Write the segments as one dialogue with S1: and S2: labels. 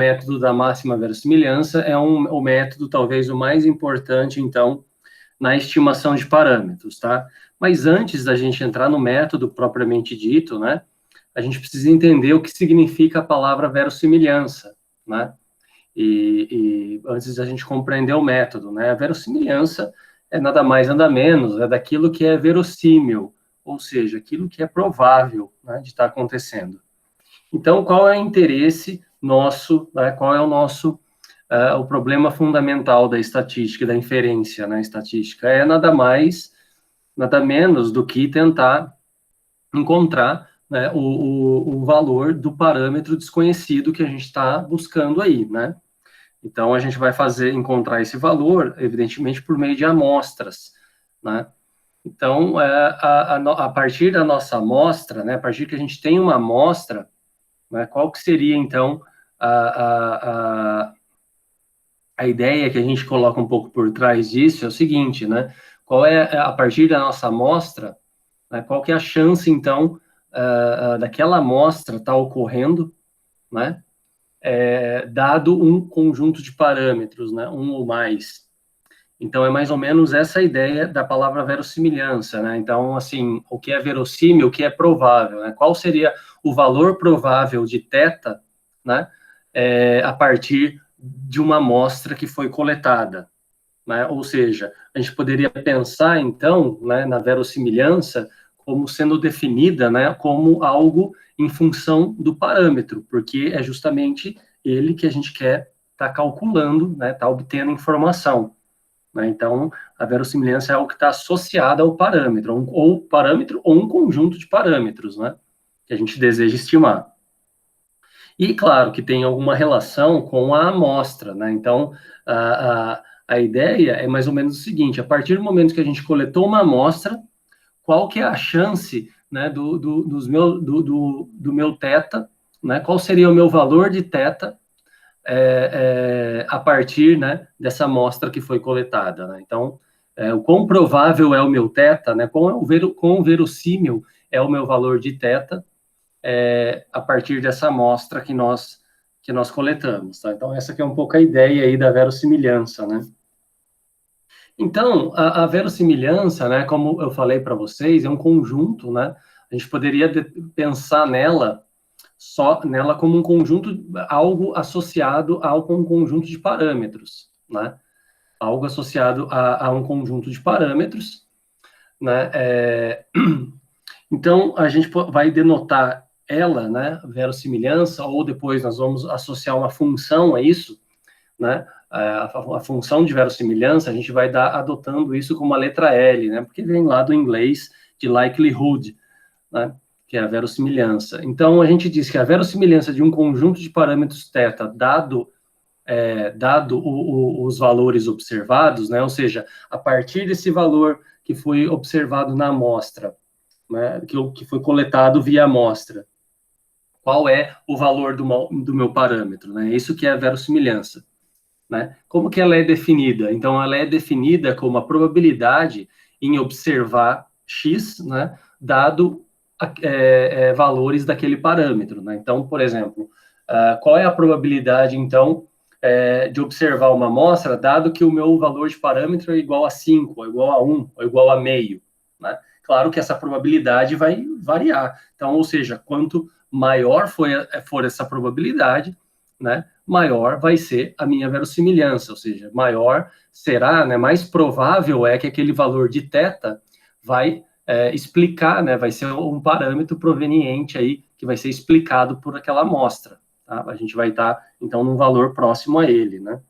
S1: método da máxima verossimilhança é o método talvez o mais importante, então, na estimação de parâmetros, tá? Mas antes da gente entrar no método propriamente dito, né, a gente precisa entender o que significa a palavra verossimilhança, né? E antes da gente compreender o método, né? A verossimilhança é nada mais, nada menos, é daquilo que é verossímil, ou seja, aquilo que é provável, né, de estar acontecendo. Então, qual é o interesse nosso, né, qual é o nosso, o problema fundamental da estatística, da inferência na estatística? É nada mais, nada menos do que tentar encontrar, né, o valor do parâmetro desconhecido que a gente está buscando aí, né? Então, a gente vai encontrar esse valor, evidentemente, por meio de amostras, né? Então, a partir da nossa amostra, né, a partir que a gente tem uma amostra, né, qual que seria, então, a ideia que a gente coloca um pouco por trás disso é o seguinte, né? Qual é, a partir da nossa amostra, né, qual que é a chance, então, daquela amostra estar ocorrendo, né? Dado um conjunto de parâmetros, né, um ou mais. Então, é mais ou menos essa ideia da palavra verossimilhança, né? Então, assim, o que é verossímil, o que é provável, né? Qual seria o valor provável de θ, né, a partir de uma amostra que foi coletada, né? Ou seja, a gente poderia pensar, então, né, na verossimilhança como sendo definida, né, como algo em função do parâmetro, porque é justamente ele que a gente quer estar calculando, né, estar obtendo informação, né? Então, a verossimilhança é algo que está associado ao parâmetro, ou um conjunto de parâmetros, né, que a gente deseja estimar. E, claro, que tem alguma relação com a amostra, né? Então, a ideia é mais ou menos o seguinte: a partir do momento que a gente coletou uma amostra, qual que é a chance, né, do meu θ, né? Qual seria o meu valor de θ a partir, né, dessa amostra que foi coletada, né? Então, o quão provável é o meu θ, né? Quão verossímil é o meu valor de θ a partir dessa amostra que nós coletamos, tá? Então, essa aqui é um pouco a ideia aí da verossimilhança, né? Então, a verossimilhança, né, como eu falei para vocês, é um conjunto, né? A gente poderia pensar nela como um conjunto, algo associado a um conjunto de parâmetros, né? Algo associado a um conjunto de parâmetros, né? Então, a gente vai denotar ela, né, verossimilhança, ou depois nós vamos associar uma função a isso, né? A função de verossimilhança, a gente vai adotando isso como a letra L, né? Porque vem lá do inglês de likelihood, né? Que é a verossimilhança. Então, a gente diz que a verossimilhança de um conjunto de parâmetros θ, dado os valores observados, né? Ou seja, a partir desse valor que foi observado na amostra, né? Que foi coletado via amostra, qual é o valor do meu parâmetro, né? Isso que é a verossimilhança, né? Como que ela é definida? Então, ela é definida como a probabilidade em observar x, né, dado valores daquele parâmetro, né? Então, por exemplo, qual é a probabilidade, então, de observar uma amostra, dado que o meu valor de parâmetro é igual a 5, ou igual a 1, ou igual a meio, né? Claro que essa probabilidade vai variar. Então, ou seja, quanto maior for essa probabilidade, né, maior vai ser a minha verossimilhança, ou seja, maior será, né, mais provável é que aquele valor de θ vai explicar, né, vai ser um parâmetro proveniente aí, que vai ser explicado por aquela amostra, tá? A gente vai estar, então, num valor próximo a ele, né?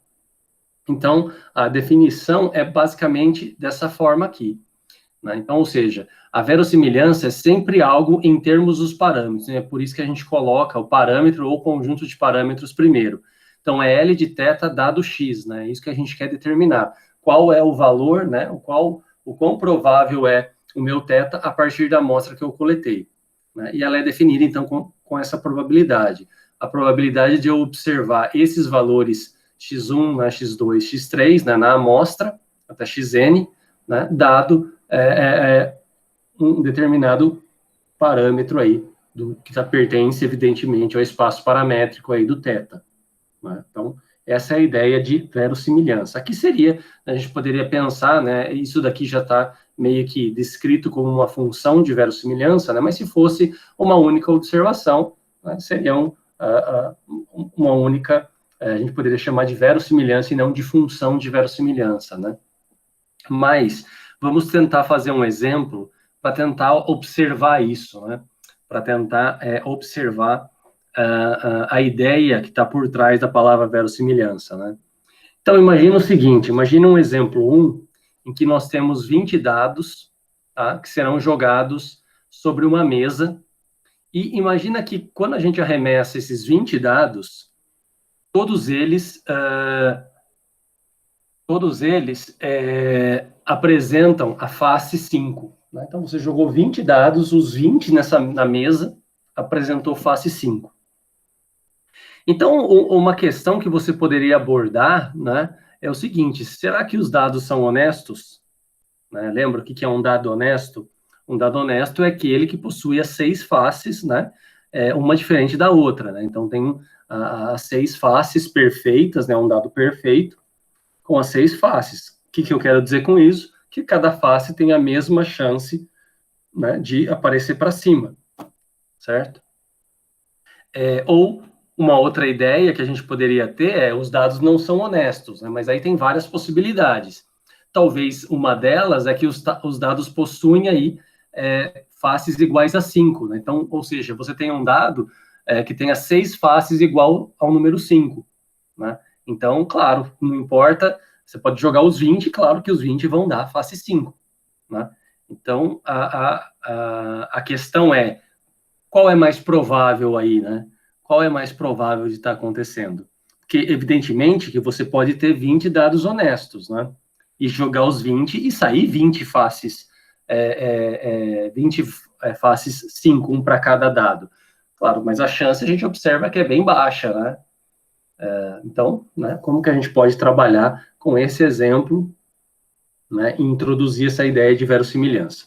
S1: Então, a definição é basicamente dessa forma aqui, né? Então, ou seja, a verossimilhança é sempre algo em termos dos parâmetros, né? É por isso que a gente coloca o parâmetro ou conjunto de parâmetros primeiro. Então, é L de θ dado x, né? É isso que a gente quer determinar. Qual é o valor, né? O quão provável é o meu θ a partir da amostra que eu coletei, né? E ela é definida, então, com essa probabilidade. A probabilidade de eu observar esses valores x1, né, x2, x3, né, na amostra, até xn, né, dado um determinado parâmetro aí, que pertence, evidentemente, ao espaço paramétrico aí do θ. né? Então, essa é a ideia de verossimilhança. Aqui seria, a gente poderia pensar, né, isso daqui já está meio que descrito como uma função de verossimilhança, né, mas se fosse uma única observação, né, seria uma única, a gente poderia chamar de verossimilhança e não de função de verossimilhança, né? Mas vamos tentar fazer um exemplo para tentar observar isso, né? Para tentar observar a ideia que está por trás da palavra verossimilhança, né? Então, imagina o seguinte, imagina um exemplo 1, em que nós temos 20 dados, tá, que serão jogados sobre uma mesa, e imagina que quando a gente arremessa esses 20 dados, todos eles apresentam a face 5. Né? Então, você jogou 20 dados, os 20 na mesa apresentou face 5. Então, uma questão que você poderia abordar, né, é o seguinte: será que os dados são honestos? Né? Lembra o que é um dado honesto? Um dado honesto é aquele que possui as 6 faces, né, uma diferente da outra. Né? Então, tem as 6 faces perfeitas, né, um dado perfeito, com as 6 faces. O que eu quero dizer com isso? Que cada face tem a mesma chance, né, de aparecer para cima, certo? Ou uma outra ideia que a gente poderia ter é os dados não são honestos, né, mas aí tem várias possibilidades. Talvez uma delas é que os dados possuem aí faces iguais a 5. Né? Então, ou seja, você tem um dado que tenha 6 faces igual ao número 5. Né? Então, claro, não importa, você pode jogar os 20, claro que os 20 vão dar face 5. Né? Então, a questão é, qual é mais provável aí, né? Qual é mais provável de estar acontecendo? Porque, evidentemente, que você pode ter 20 dados honestos, né? E jogar os 20 e sair 20 faces, 20 faces 5, um para cada dado. Claro, mas a chance a gente observa que é bem baixa, né? Então, né, como que a gente pode trabalhar com esse exemplo, né, e introduzir essa ideia de verossimilhança?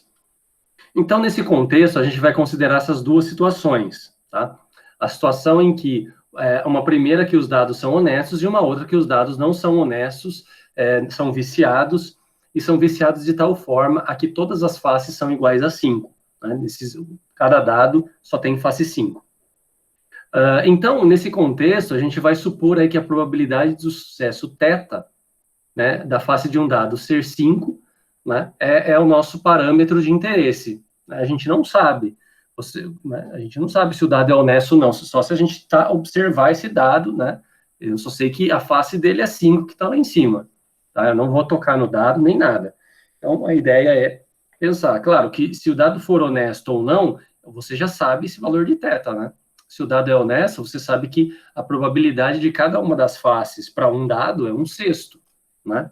S1: Então, nesse contexto, a gente vai considerar essas duas situações, tá? A situação em que uma primeira que os dados são honestos e uma outra que os dados não são honestos, são viciados, e são viciados de tal forma a que todas as faces são iguais a 5. Né? Cada dado só tem face 5. Então, nesse contexto, a gente vai supor aí que a probabilidade de sucesso θ, né, da face de um dado ser 5, né, é o nosso parâmetro de interesse. A gente não sabe. A gente não sabe se o dado é honesto ou não, só se a gente observar esse dado, né? Eu só sei que a face dele é 5 que está lá em cima. Tá? Eu não vou tocar no dado nem nada. Então, a ideia é pensar, claro, que se o dado for honesto ou não, você já sabe esse valor de θ, né? Se o dado é honesto, você sabe que a probabilidade de cada uma das faces para um dado é 1/6, né?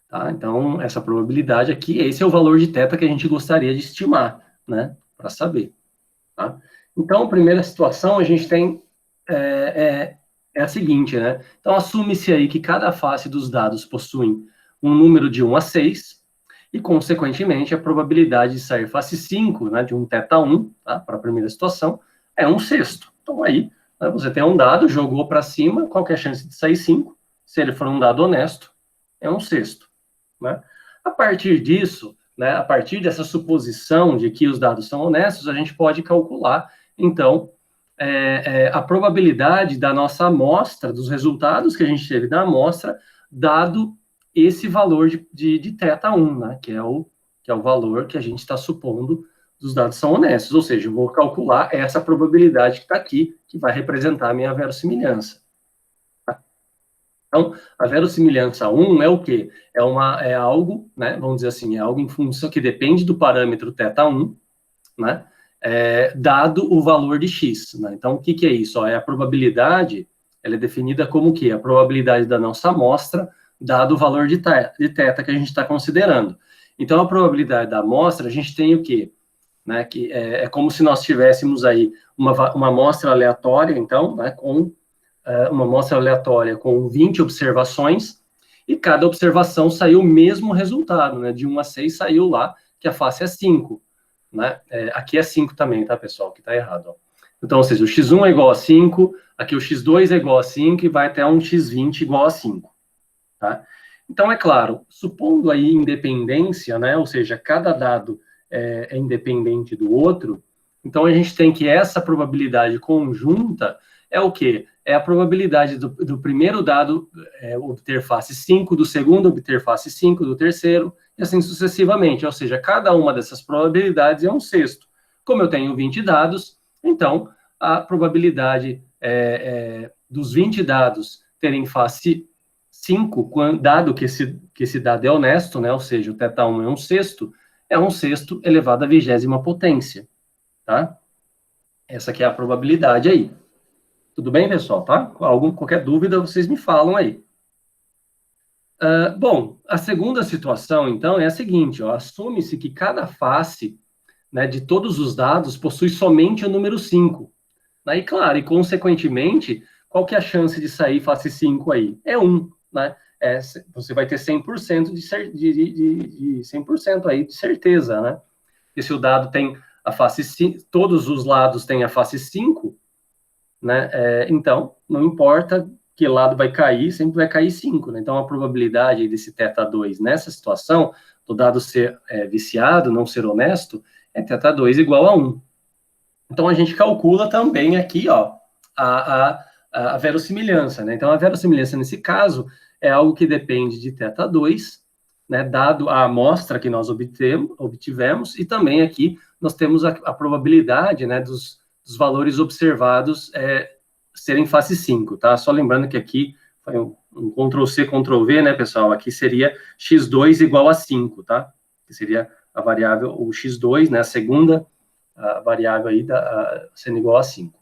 S1: Tá? Então, essa probabilidade aqui, esse é o valor de θ que a gente gostaria de estimar, né? Para saber. Tá? Então, a primeira situação a gente tem a seguinte, né? Então, assume-se aí que cada face dos dados possui um número de 1 a 6, e, consequentemente, a probabilidade de sair face 5, né, de um θ1, tá, para a primeira situação, é 1/6. Então, aí, né, você tem um dado, jogou para cima, qual que é a chance de sair 5? Se ele for um dado honesto, é 1/6. Né? A partir disso, né, a partir dessa suposição de que os dados são honestos, a gente pode calcular, então, a probabilidade da nossa amostra, dos resultados que a gente teve da amostra, dado esse valor de θ1, né, que é o valor que a gente está supondo dos dados são honestos. Ou seja, eu vou calcular essa probabilidade que está aqui, que vai representar a minha verossimilhança. Então, a verossimilhança 1 é o quê? É algo, né, vamos dizer assim, é algo em função que depende do parâmetro θ1, né, dado o valor de x. Né? Então, o que é isso? É a probabilidade, ela é definida como o quê? A probabilidade da nossa amostra, dado o valor de θ que a gente está considerando. Então, a probabilidade da amostra, a gente tem o quê? Né, que é como se nós tivéssemos aí uma amostra aleatória, então, né, com uma amostra aleatória com 20 observações, e cada observação saiu o mesmo resultado, né? De 1 a 6 saiu lá que a face é 5. Né? Aqui é 5 também, tá, pessoal? Que tá errado. Ó. Então, ou seja, o x1 é igual a 5, aqui o x2 é igual a 5 e vai até um x20 igual a 5, tá? Então, é claro, supondo aí independência, né, ou seja, cada dado é independente do outro, então a gente tem que essa probabilidade conjunta é o quê? É a probabilidade do primeiro dado obter face 5, do segundo obter face 5, do terceiro, e assim sucessivamente, ou seja, cada uma dessas probabilidades é um sexto. Como eu tenho 20 dados, então a probabilidade dos 20 dados terem face 5, dado que esse dado é honesto, né? Ou seja, o θ1 é um sexto elevado à 20ª potência, tá? Essa aqui é a probabilidade aí. Tudo bem, pessoal, tá? Qualquer dúvida, vocês me falam aí. Bom, a segunda situação, então, é a seguinte, assume-se que cada face, né, de todos os dados possui somente o número 5. Aí, claro, e consequentemente, qual que é a chance de sair face 5 aí? É 1, né? Você vai ter 100% de 100% aí de certeza, né? Porque se o dado tem a face 5, todos os lados têm a face 5, né? Então, não importa que lado vai cair, sempre vai cair 5, né? Então, a probabilidade desse θ2 nessa situação, do dado ser viciado, não ser honesto, é θ2 igual a 1. Então, a gente calcula também aqui, a verossimilhança, né? Então, a verossimilhança, nesse caso, é algo que depende de θ2, né, dado a amostra que nós obtivemos, e também aqui nós temos a probabilidade, né, dos valores observados serem face 5, tá? Só lembrando que aqui foi um Ctrl+C, Ctrl+V, né, pessoal? Aqui seria x2 igual a 5, tá? Que seria a variável, o x2, né, a segunda a variável aí sendo igual a 5.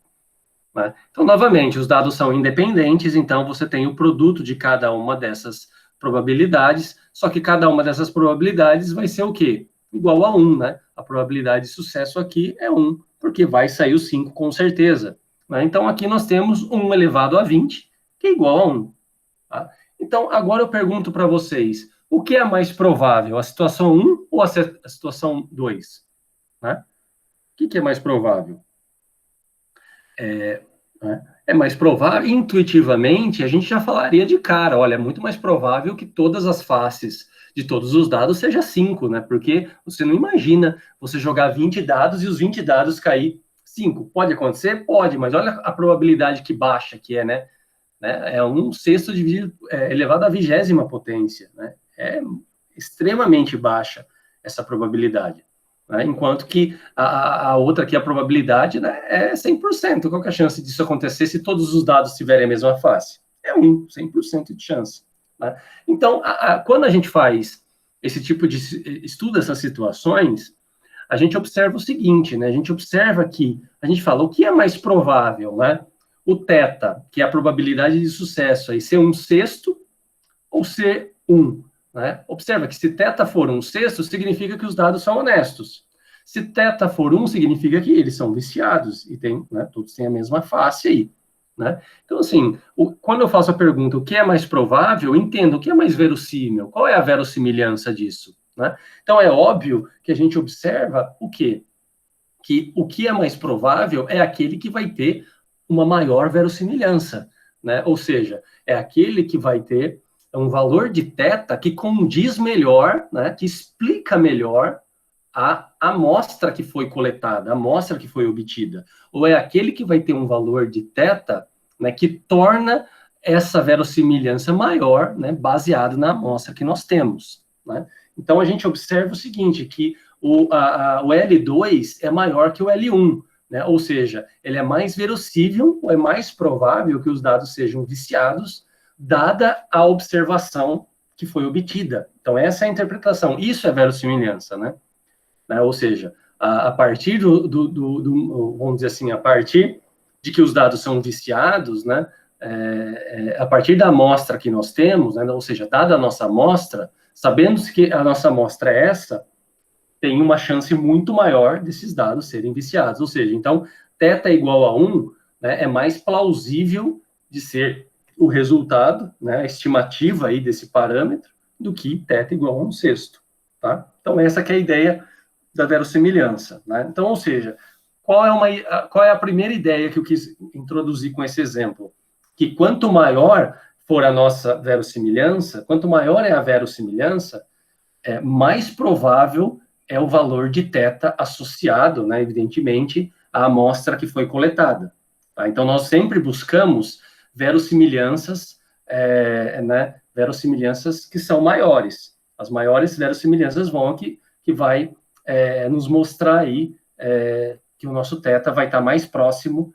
S1: Né? Então, novamente, os dados são independentes, então você tem o produto de cada uma dessas probabilidades, só que cada uma dessas probabilidades vai ser o quê? Igual a 1, né? A probabilidade de sucesso aqui é 1, porque vai sair o 5 com certeza. Né? Então, aqui nós temos 1 elevado a 20, que é igual a 1. Tá? Então, agora eu pergunto para vocês, o que é mais provável, a situação 1 ou a situação 2? Né? O que é mais provável? É mais provável, intuitivamente, a gente já falaria de cara, olha, é muito mais provável que todas as faces de todos os dados seja 5, né? Porque você não imagina você jogar 20 dados e os 20 dados cair 5. Pode acontecer? Pode, mas olha a probabilidade que baixa que é, né? É 1/6 elevado à 20ª potência, né? É extremamente baixa essa probabilidade. Né? Enquanto que a outra aqui, a probabilidade, né, é 100%. Qual que é a chance disso acontecer se todos os dados tiverem a mesma face? É 100% de chance. Né? Então, quando a gente faz esse tipo de estuda essas situações, a gente observa o seguinte, né? A gente observa que, a gente fala, o que é mais provável, né? O θ, que é a probabilidade de sucesso, aí ser 1/6 ou ser 1. Né? Observa que se θ for 1/6, significa que os dados são honestos. Se θ for 1, significa que eles são viciados e né, todos têm a mesma face aí. Né? Então, assim, quando eu faço a pergunta o que é mais provável, eu entendo o que é mais verossímil, qual é a verossimilhança disso. Né? Então, é óbvio que a gente observa o quê? Que o que é mais provável é aquele que vai ter uma maior verossimilhança. Né? Ou seja, é aquele que vai ter um valor de θ que condiz melhor, né, que explica melhor a amostra que foi coletada, a amostra que foi obtida. Ou é aquele que vai ter um valor de θ, né, que torna essa verossimilhança maior, né, baseado na amostra que nós temos. Né? Então, a gente observa o seguinte, que o L2 é maior que o L1, né? Ou seja, ele é mais verossímil, ou é mais provável que os dados sejam viciados, dada a observação que foi obtida. Então, essa é a interpretação. Isso é verossimilhança, né? Ou seja, a partir vamos dizer assim, a partir de que os dados são viciados, né? A partir da amostra que nós temos, né? Ou seja, dada a nossa amostra, sabendo que a nossa amostra é essa, tem uma chance muito maior desses dados serem viciados. Ou seja, então, θ igual a 1, né, é mais plausível de ser o resultado, né, a estimativa aí desse parâmetro, do que θ igual a 1/6. Tá? Então, essa que é a ideia da verossimilhança. Né? Então, ou seja, qual é a primeira ideia que eu quis introduzir com esse exemplo? Que quanto maior for a nossa verossimilhança, quanto maior é a verossimilhança, mais provável é o valor de θ associado, né, evidentemente, à amostra que foi coletada. Tá? Então, nós sempre buscamos verossimilhanças, né, verossimilhanças que são maiores. As maiores verossimilhanças vão que vai nos mostrar aí que o nosso θ vai estar mais próximo,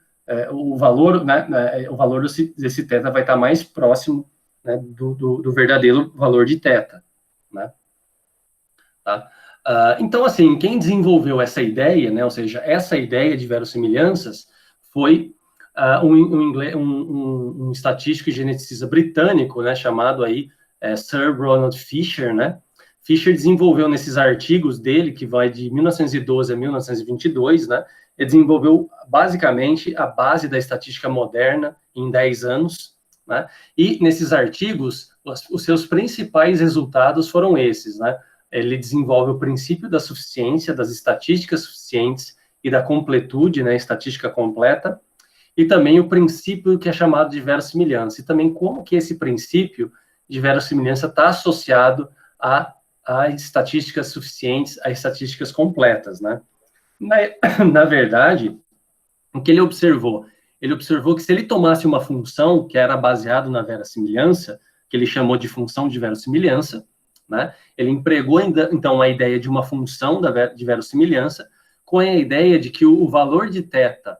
S1: o valor, né, o valor desse θ vai estar mais próximo, né, do verdadeiro valor de θ, né? Tá? Então, assim, quem desenvolveu essa ideia, né, ou seja, essa ideia de verossimilhanças foi um estatístico e geneticista britânico, né, chamado aí Sir Ronald Fisher, né? Fisher desenvolveu nesses artigos dele, que vai de 1912 a 1922, né? Ele desenvolveu basicamente a base da estatística moderna em 10 anos, né? E nesses artigos, os seus principais resultados foram esses, né? Ele desenvolve o princípio da suficiência, das estatísticas suficientes e da completude, né, estatística completa, e também o princípio que é chamado de verossimilhança, e também como que esse princípio de verossimilhança está associado a estatísticas suficientes, a estatísticas completas, né? Na verdade, o que ele observou? Ele observou que se ele tomasse uma função que era baseada na verossimilhança, que ele chamou de função de verossimilhança, né? Ele empregou, então, a ideia de uma função de verossimilhança com a ideia de que o valor de θ,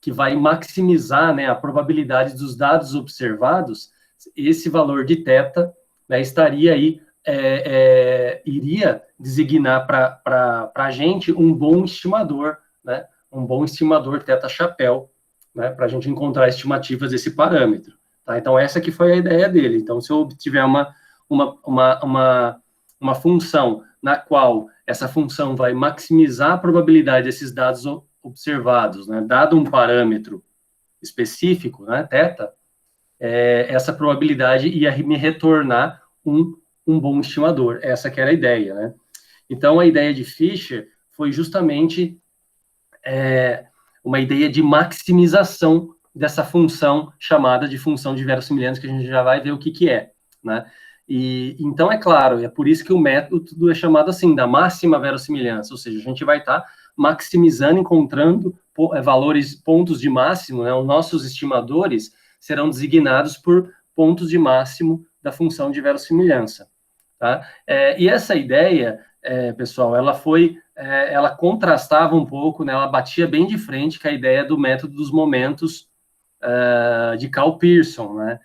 S1: que vai maximizar, né, a probabilidade dos dados observados, esse valor de θ, né, estaria aí, iria designar para a gente um bom estimador, né, um bom estimador θ-chapéu, né, para a gente encontrar estimativas desse parâmetro. Tá? Então, essa que foi a ideia dele. Então, se eu obtiver uma função na qual essa função vai maximizar a probabilidade desses dados observados, né, dado um parâmetro específico, né, θ, essa probabilidade ia me retornar um bom estimador. Essa que era a ideia, né? Então, a ideia de Fisher foi justamente uma ideia de maximização dessa função chamada de função de verossimilhança, que a gente já vai ver o que é, né? E, então, é claro, é por isso que o método é chamado assim, da máxima verossimilhança, ou seja, a gente vai estar maximizando, encontrando pontos de máximo, né? Os nossos estimadores serão designados por pontos de máximo da função de verossimilhança, tá? E essa ideia, pessoal, ela contrastava um pouco, né? Ela batia bem de frente com a ideia do método dos momentos de Karl Pearson, né?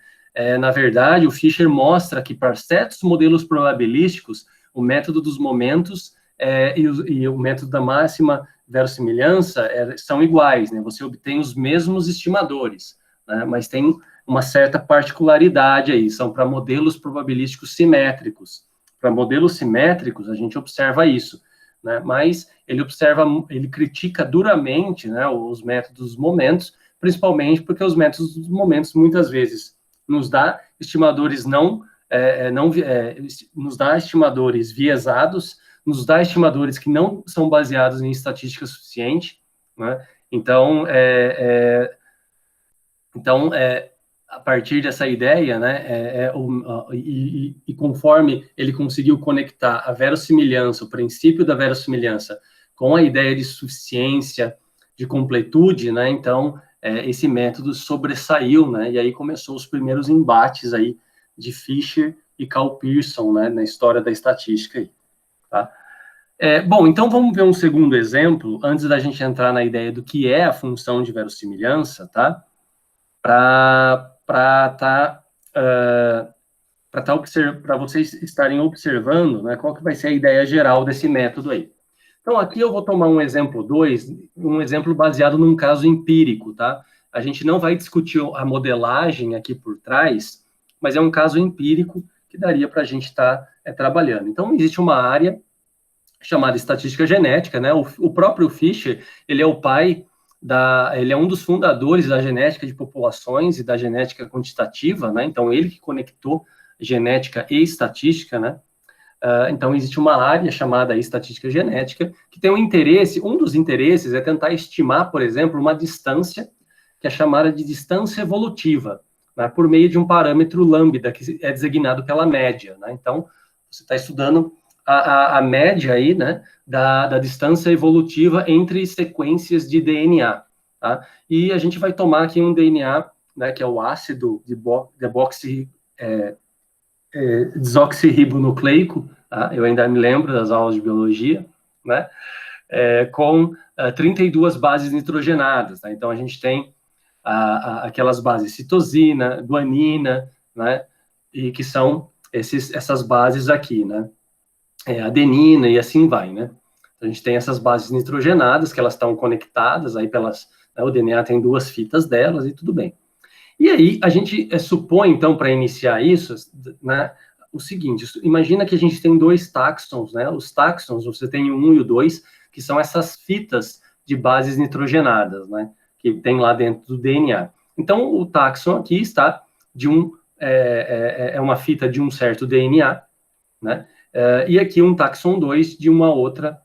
S1: Na verdade, o Fisher mostra que para certos modelos probabilísticos, o método dos momentos e o método da máxima verossimilhança são iguais, né? Você obtém os mesmos estimadores, né? Mas tem uma certa particularidade aí, são para modelos probabilísticos simétricos. Para modelos simétricos, a gente observa isso, né? Mas ele critica duramente, né, os métodos dos momentos, principalmente porque os métodos dos momentos, muitas vezes, nos dá estimadores nos dá estimadores viesados, nos dá estimadores que não são baseados em estatística suficiente, né? Então, a partir dessa ideia, né, e conforme ele conseguiu conectar a verossimilhança, o princípio da verossimilhança, com a ideia de suficiência, de completude, né, então, esse método sobressaiu, né, e aí começou os primeiros embates aí de Fisher e Karl Pearson, né, na história da estatística aí, tá? Bom, então vamos ver um segundo exemplo, antes da gente entrar na ideia do que é a função de verossimilhança, tá? Para vocês estarem observando, né, qual que vai ser a ideia geral desse método aí. Então, aqui eu vou tomar um exemplo 2, um exemplo baseado num caso empírico, tá? A gente não vai discutir a modelagem aqui por trás, mas é um caso empírico que daria para a gente estar trabalhando. Então, existe uma área chamada estatística genética, né? O próprio Fisher, ele é o pai ele é um dos fundadores da genética de populações e da genética quantitativa, né? Então, ele que conectou genética e estatística, né? Então, existe uma área chamada estatística genética, que tem um interesse, um dos interesses é tentar estimar, por exemplo, uma distância, que é chamada de distância evolutiva, né, por meio de um parâmetro lambda, que é designado pela média, né? Então, você está estudando a média aí, né, da distância evolutiva entre sequências de DNA, tá? E a gente vai tomar aqui um DNA, né, que é o ácido desoxirribonucleico, tá? Eu ainda me lembro das aulas de biologia, né, com 32 bases nitrogenadas, tá? Então, a gente tem aquelas bases citosina, guanina, né, e que são essas bases aqui, né, adenina e assim vai, né. A gente tem essas bases nitrogenadas, que elas estão conectadas aí pelas, né, o DNA tem duas fitas delas e tudo bem. E aí, a gente supõe, então, para iniciar isso, né, o seguinte, imagina que a gente tem dois táxons, né, os táxons, você tem o 1 e o 2, que são essas fitas de bases nitrogenadas, né, que tem lá dentro do DNA. Então, o táxon aqui está de uma fita de um certo DNA, né, e aqui um táxon 2 de uma outra,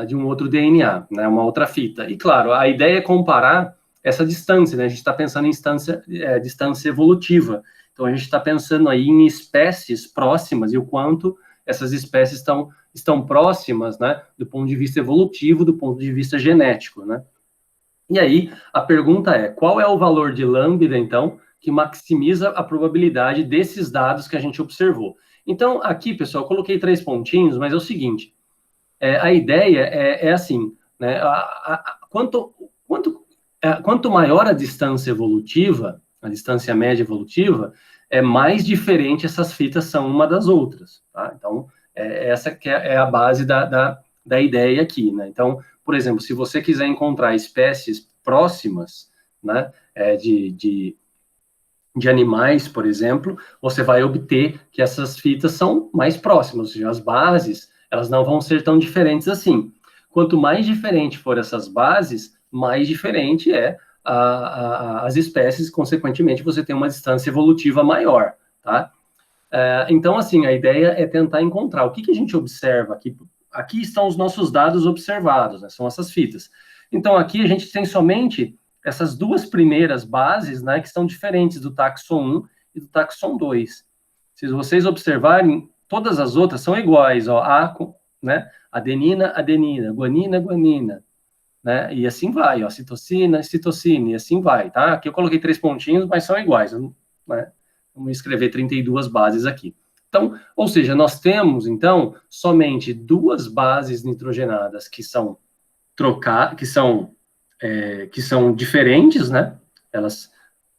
S1: de um outro DNA, né, uma outra fita. E, claro, a ideia é comparar essa distância, né? A gente está pensando em distância evolutiva. Então, a gente está pensando aí em espécies próximas e o quanto essas espécies estão próximas, né, do ponto de vista evolutivo, do ponto de vista genético, né? E aí, a pergunta é, qual é o valor de lambda, então, que maximiza a probabilidade desses dados que a gente observou? Então, aqui, pessoal, eu coloquei 3 pontinhos, mas é o seguinte, a ideia é assim, né, quanto maior a distância evolutiva, a distância média evolutiva, mais diferente essas fitas são uma das outras, tá? Então, essa que é a base da ideia aqui, né? Então, por exemplo, se você quiser encontrar espécies próximas, né, de animais, por exemplo, você vai obter que essas fitas são mais próximas, ou seja, as bases, elas não vão ser tão diferentes assim. Quanto mais diferente for essas bases, mais diferente as espécies, consequentemente, você tem uma distância evolutiva maior, tá? Então, assim, a ideia é tentar encontrar o que a gente observa aqui. Aqui estão os nossos dados observados, né? São essas fitas. Então, aqui a gente tem somente essas duas primeiras bases, né, que são diferentes do taxon 1 e do taxon 2. Se vocês observarem, todas as outras são iguais, ó, né, adenina, adenina, guanina, guanina, né, e assim vai, ó, citosina, citosina, e assim vai, tá? Aqui eu coloquei 3 pontinhos, mas são iguais, né? Vamos escrever 32 bases aqui. Então, ou seja, nós temos, então, somente duas bases nitrogenadas que são que são diferentes, né? Elas,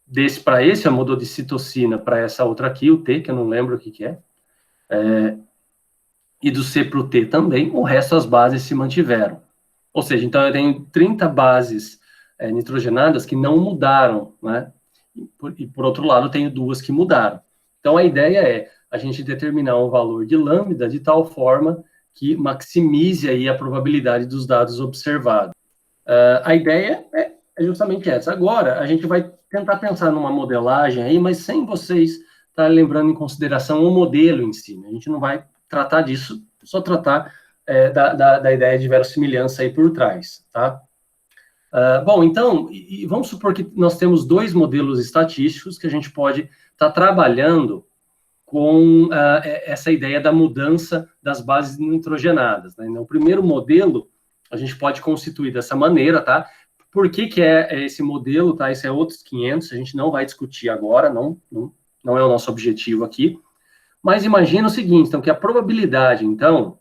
S1: desse para esse, mudou de citosina para essa outra aqui, o T, que eu não lembro o que é, e do C para o T também, o resto das bases se mantiveram. Ou seja, então eu tenho 30 bases nitrogenadas que não mudaram, né? E por outro lado, eu tenho duas que mudaram. Então a ideia é a gente determinar um valor de lambda de tal forma que maximize aí a probabilidade dos dados observados. A ideia é justamente essa. Agora, a gente vai tentar pensar numa modelagem aí, mas sem vocês estarem levando em consideração o modelo em si. Né? A gente não vai tratar disso, só tratar da ideia de verossimilhança aí por trás, tá? Bom, então, vamos supor que nós temos dois modelos estatísticos que a gente pode estar trabalhando com essa ideia da mudança das bases nitrogenadas. Né? No primeiro modelo, a gente pode constituir dessa maneira, tá? Por que é esse modelo, tá? Esse é outros 500, a gente não vai discutir agora, não é o nosso objetivo aqui. Mas imagina o seguinte, então, que a probabilidade, então,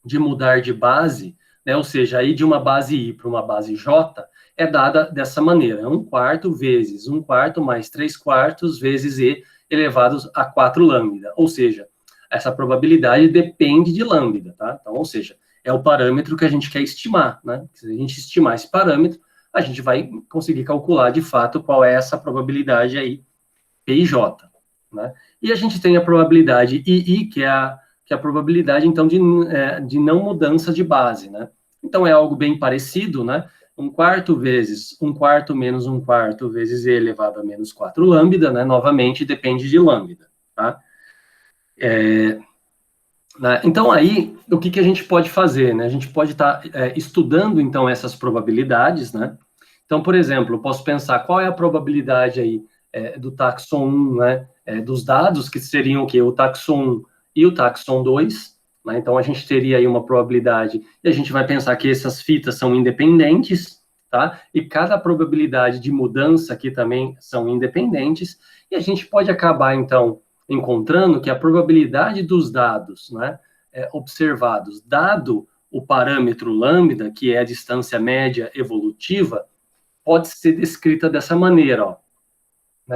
S1: de mudar de base, né, ou seja, ir de uma base I para uma base J, é dada dessa maneira, 1/4 vezes 1/4 mais 3/4 vezes E elevados a 4 lambda, ou seja, essa probabilidade depende de lambda, tá? Então, ou seja, é o parâmetro que a gente quer estimar, né? Se a gente estimar esse parâmetro, a gente vai conseguir calcular, de fato, qual é essa probabilidade aí, P e J, né? E a gente tem a probabilidade II, que é a probabilidade, então, de não mudança de base, né? Então, é algo bem parecido, né? 1/4 vezes 1/4 menos 1/4 vezes E elevado a menos 4 lambda, né? Novamente, depende de lambda, tá? Então, aí, o que a gente pode fazer, né? A gente pode estar estudando, então, essas probabilidades, né? Então, por exemplo, eu posso pensar qual é a probabilidade aí do taxon 1, né? Dos dados, que seriam o quê? O taxon 1 e o taxon 2, né? Então, a gente teria aí uma probabilidade, e a gente vai pensar que essas fitas são independentes, tá? E cada probabilidade de mudança aqui também são independentes, e a gente pode acabar, então, encontrando que a probabilidade dos dados, né, observados, dado o parâmetro lambda, que é a distância média evolutiva, pode ser descrita dessa maneira, ó.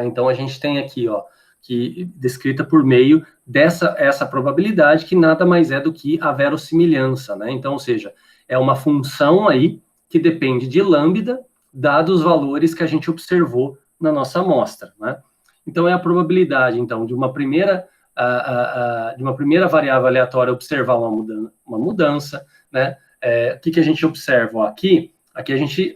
S1: Então, a gente tem aqui, ó, que descrita por meio essa probabilidade, que nada mais é do que a verossimilhança, né? Então, ou seja, é uma função aí que depende de lambda, dados os valores que a gente observou na nossa amostra, né? Então, é a probabilidade, então, de uma primeira variável aleatória observar uma mudança, né? O que a gente observa? Ó, aqui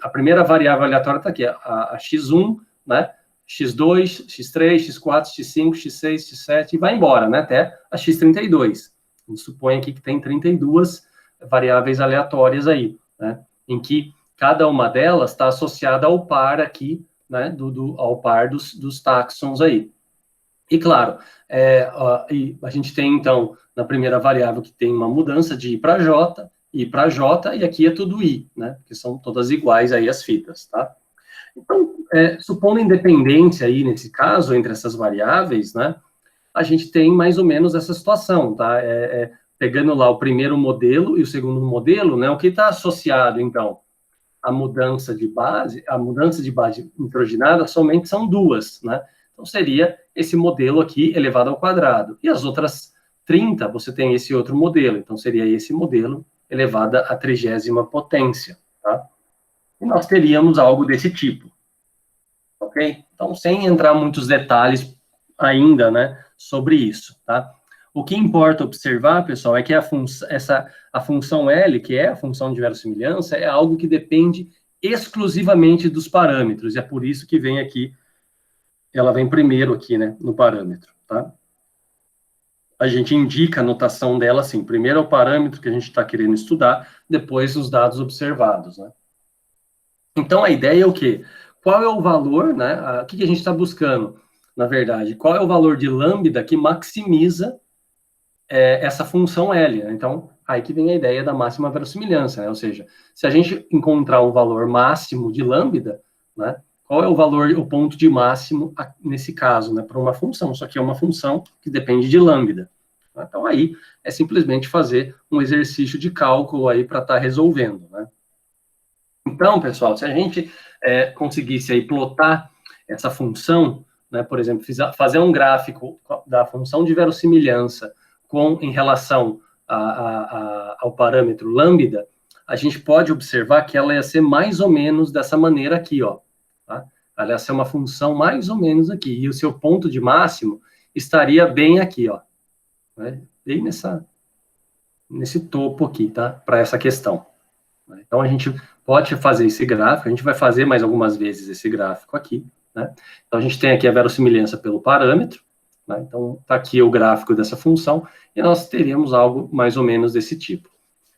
S1: a primeira variável aleatória está aqui, a x1, né? x2, x3, x4, x5, x6, x7, e vai embora, né? Até a x32. A gente supõe aqui que tem 32 variáveis aleatórias aí, né? Em que cada uma delas está associada ao par aqui, né? Ao par dos táxons aí. E claro, a gente tem, então, na primeira variável que tem uma mudança de I para J, I para J, e aqui é tudo I, né? Que são todas iguais aí as fitas, tá? Então, supondo independência aí, nesse caso, entre essas variáveis, né? A gente tem mais ou menos essa situação, tá? Pegando lá o primeiro modelo e o segundo modelo, né? O que está associado, então, à mudança de base nitrogenada somente são duas, né? Então, seria esse modelo aqui elevado ao quadrado. E as outras 30, você tem esse outro modelo. Então, seria esse modelo elevado à 30ª potência, tá? E nós teríamos algo desse tipo, ok? Então, sem entrar muitos detalhes ainda, né, sobre isso, tá? O que importa observar, pessoal, é que a função L, que é a função de verossimilhança, é algo que depende exclusivamente dos parâmetros. E é por isso que vem aqui, ela vem primeiro aqui, né, no parâmetro, tá? A gente indica a notação dela assim, primeiro é o parâmetro que a gente está querendo estudar, depois os dados observados, né? Então, a ideia é o quê? Qual é o valor, né? O que a gente está buscando, na verdade? Qual é o valor de lambda que maximiza essa função L, né? Então, aí que vem a ideia da máxima verossimilhança, né? Ou seja, se a gente encontrar um valor máximo de lambda, né? Qual é o valor, o ponto de máximo nesse caso, né? Para uma função, só que é uma função que depende de lambda. Então, aí é simplesmente fazer um exercício de cálculo aí para estar resolvendo, né? Então, pessoal, se a gente conseguisse aí plotar essa função, né, por exemplo, fazer um gráfico da função de verossimilhança em relação ao parâmetro lambda, a gente pode observar que ela ia ser mais ou menos dessa maneira aqui, ó. Tá? Ela ia ser uma função mais ou menos aqui, e o seu ponto de máximo estaria bem aqui, ó. Né? Bem nesse topo aqui, tá? Para essa questão. Então, a gente pode fazer esse gráfico, a gente vai fazer mais algumas vezes esse gráfico aqui, né? Então, a gente tem aqui a verossimilhança pelo parâmetro, né? Então, está aqui o gráfico dessa função, e nós teríamos algo mais ou menos desse tipo.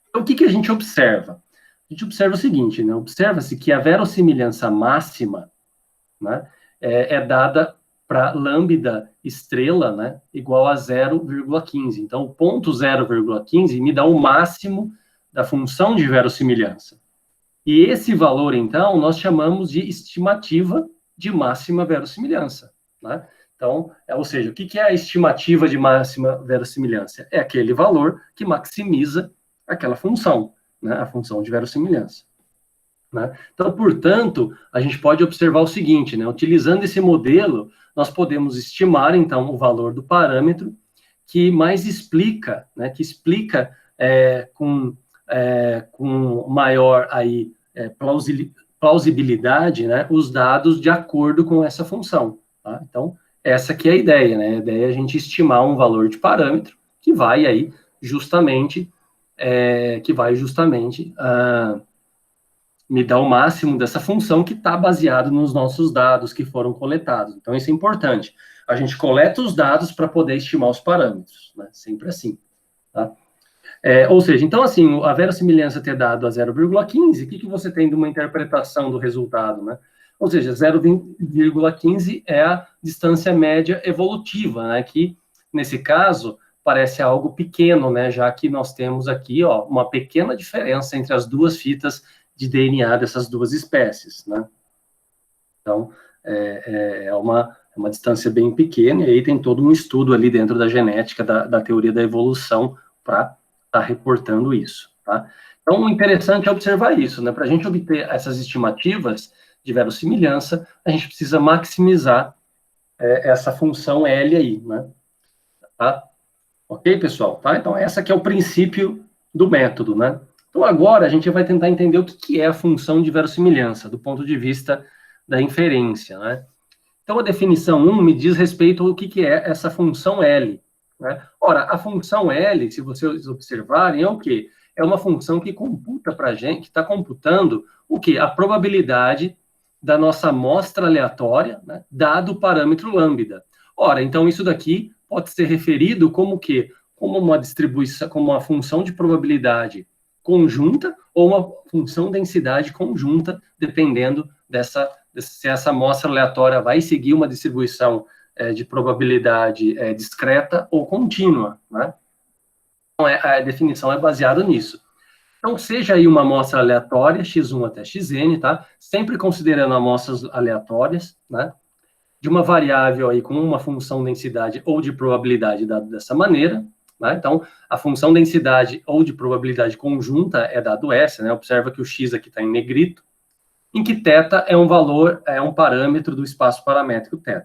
S1: Então, o que a gente observa? A gente observa o seguinte, né? Observa-se que a verossimilhança máxima, né, é dada para lambda estrela, né, igual a 0,15. Então, o ponto 0,15 me dá o máximo da função de verossimilhança. E esse valor, então, nós chamamos de estimativa de máxima verossimilhança, né? Então, ou seja, o que é a estimativa de máxima verossimilhança? É aquele valor que maximiza aquela função, né? A função de verossimilhança. Né? Então, portanto, a gente pode observar o seguinte, né? Utilizando esse modelo, nós podemos estimar, então, o valor do parâmetro que mais explica, né? Que explica com maior aí, plausibilidade, né? Os dados de acordo com essa função. Tá? Então, essa aqui é a ideia, né? A ideia é a gente estimar um valor de parâmetro que vai aí justamente me dá o máximo dessa função que está baseado nos nossos dados que foram coletados. Então, isso é importante. A gente coleta os dados para poder estimar os parâmetros, né? Sempre assim, tá? Ou seja, então, assim, a verossimilhança ter dado a 0,15, o que você tem de uma interpretação do resultado, né? Ou seja, 0,15 é a distância média evolutiva, né? Que, nesse caso, parece algo pequeno, né? Já que nós temos aqui, ó, uma pequena diferença entre as duas fitas de DNA dessas duas espécies, né? Então, é uma distância bem pequena, e aí tem todo um estudo ali dentro da genética, da teoria da evolução, para estar reportando isso, tá? Então, o interessante é observar isso, né? Para a gente obter essas estimativas de verossimilhança, a gente precisa maximizar essa função L aí, né? Tá? Ok, pessoal? Tá? Então, essa aqui é o princípio do método, né? Então, agora a gente vai tentar entender o que é a função de verossimilhança, do ponto de vista da inferência, né? Então, a definição 1 me diz respeito ao que é essa função L, né? Ora, a função L, se vocês observarem, é o quê? É uma função que computa para a gente, que está computando o quê? A probabilidade da nossa amostra aleatória, né, dado o parâmetro lambda. Ora, então isso daqui pode ser referido como o quê? Como uma distribuição, como uma função de probabilidade conjunta ou uma função densidade conjunta, dependendo se essa amostra aleatória vai seguir uma distribuição de probabilidade discreta ou contínua, né? Então, a definição é baseada nisso. Então, seja aí uma amostra aleatória, x1 até xn, tá? Sempre considerando amostras aleatórias, né? De uma variável aí com uma função densidade ou de probabilidade dado dessa maneira, né? Então, a função densidade ou de probabilidade conjunta é dado essa, né? Observa que o x aqui está em negrito, em que θ é um valor, é um parâmetro do espaço paramétrico θ,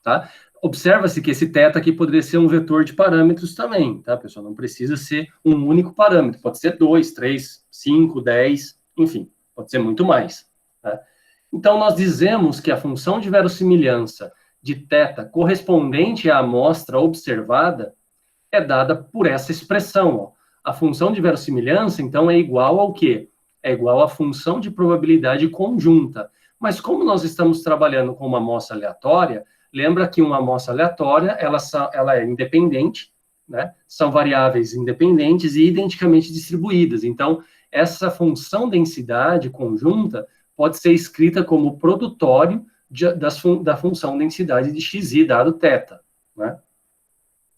S1: tá? Observa-se que esse θ aqui poderia ser um vetor de parâmetros também, tá, pessoal? Não precisa ser um único parâmetro, pode ser 2, 3, 5, 10, enfim, pode ser muito mais, tá? Então, nós dizemos que a função de verossimilhança de θ correspondente à amostra observada é dada por essa expressão, ó. A função de verossimilhança, então, é igual ao quê? É igual à função de probabilidade conjunta. Mas como nós estamos trabalhando com uma amostra aleatória, lembra que uma amostra aleatória, ela é independente, né? São variáveis independentes e identicamente distribuídas. Então, essa função densidade conjunta pode ser escrita como produtório da função densidade de xi dado θ, né?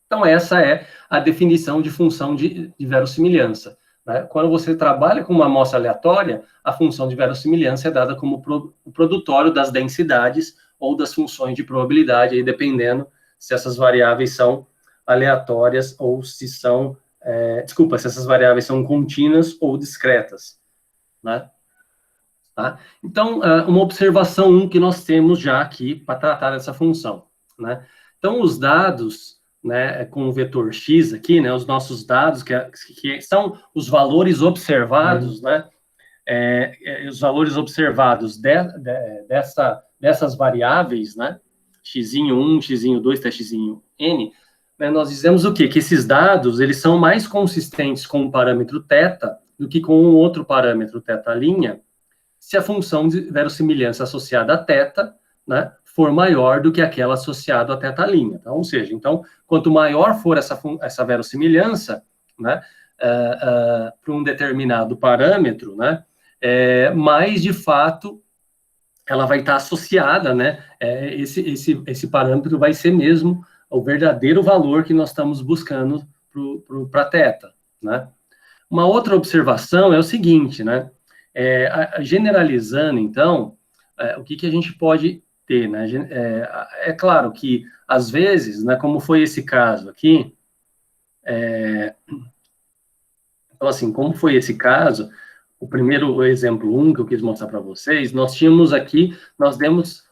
S1: Então, essa é a definição de função de verossimilhança, né? Quando você trabalha com uma amostra aleatória, a função de verossimilhança é dada como o produtório das densidades ou das funções de probabilidade, aí dependendo se essas variáveis são aleatórias ou se são, se essas variáveis são contínuas ou discretas, né? Tá? Então, uma observação que nós temos já aqui para tratar dessa função, né? Então, os dados, né, com o vetor x aqui, né, os nossos dados, que são os valores observados, né, os valores observados dessas variáveis, né, x1, x2 até xn, né, nós dizemos o quê? Que esses dados, eles são mais consistentes com o parâmetro θ do que com um outro parâmetro θ', se a função de verossimilhança associada a θ, né, for maior do que aquela associada a θ'. Então, ou seja, então, quanto maior for essa verossimilhança, né, para um determinado parâmetro, né, mais, de fato, ela vai estar associada, né, esse parâmetro vai ser mesmo o verdadeiro valor que nós estamos buscando para θ, né. Uma outra observação é o seguinte, né, generalizando, então, o que a gente pode ter, né? É claro que, às vezes, né, como foi esse caso aqui, então, assim, como foi esse caso, o primeiro exemplo 1 que eu quis mostrar para vocês, nós tínhamos aqui,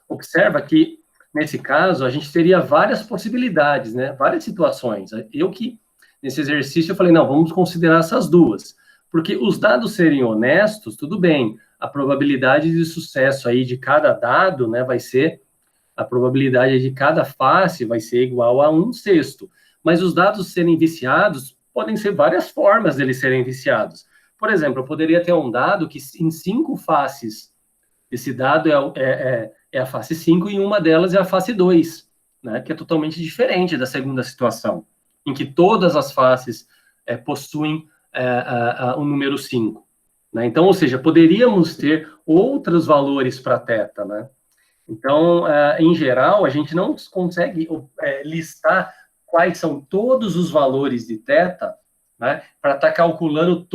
S1: observa que, nesse caso, a gente teria várias possibilidades, né, várias situações. Nesse exercício, eu falei, não, vamos considerar essas duas. Porque os dados serem honestos, tudo bem, a probabilidade de sucesso aí de cada dado, né, a probabilidade de cada face vai ser igual a 1/6. Mas os dados serem viciados, podem ser várias formas deles serem viciados. por exemplo, eu poderia ter um dado que em 5 faces, esse dado é a face 5 e uma delas é a face 2, né, que é totalmente diferente da segunda situação, em que todas as faces possuem o número 5. Né? Então, ou seja, poderíamos ter outros valores para θ, né? Então, em geral, a gente não consegue listar quais são todos os valores de θ, né, para estar calculando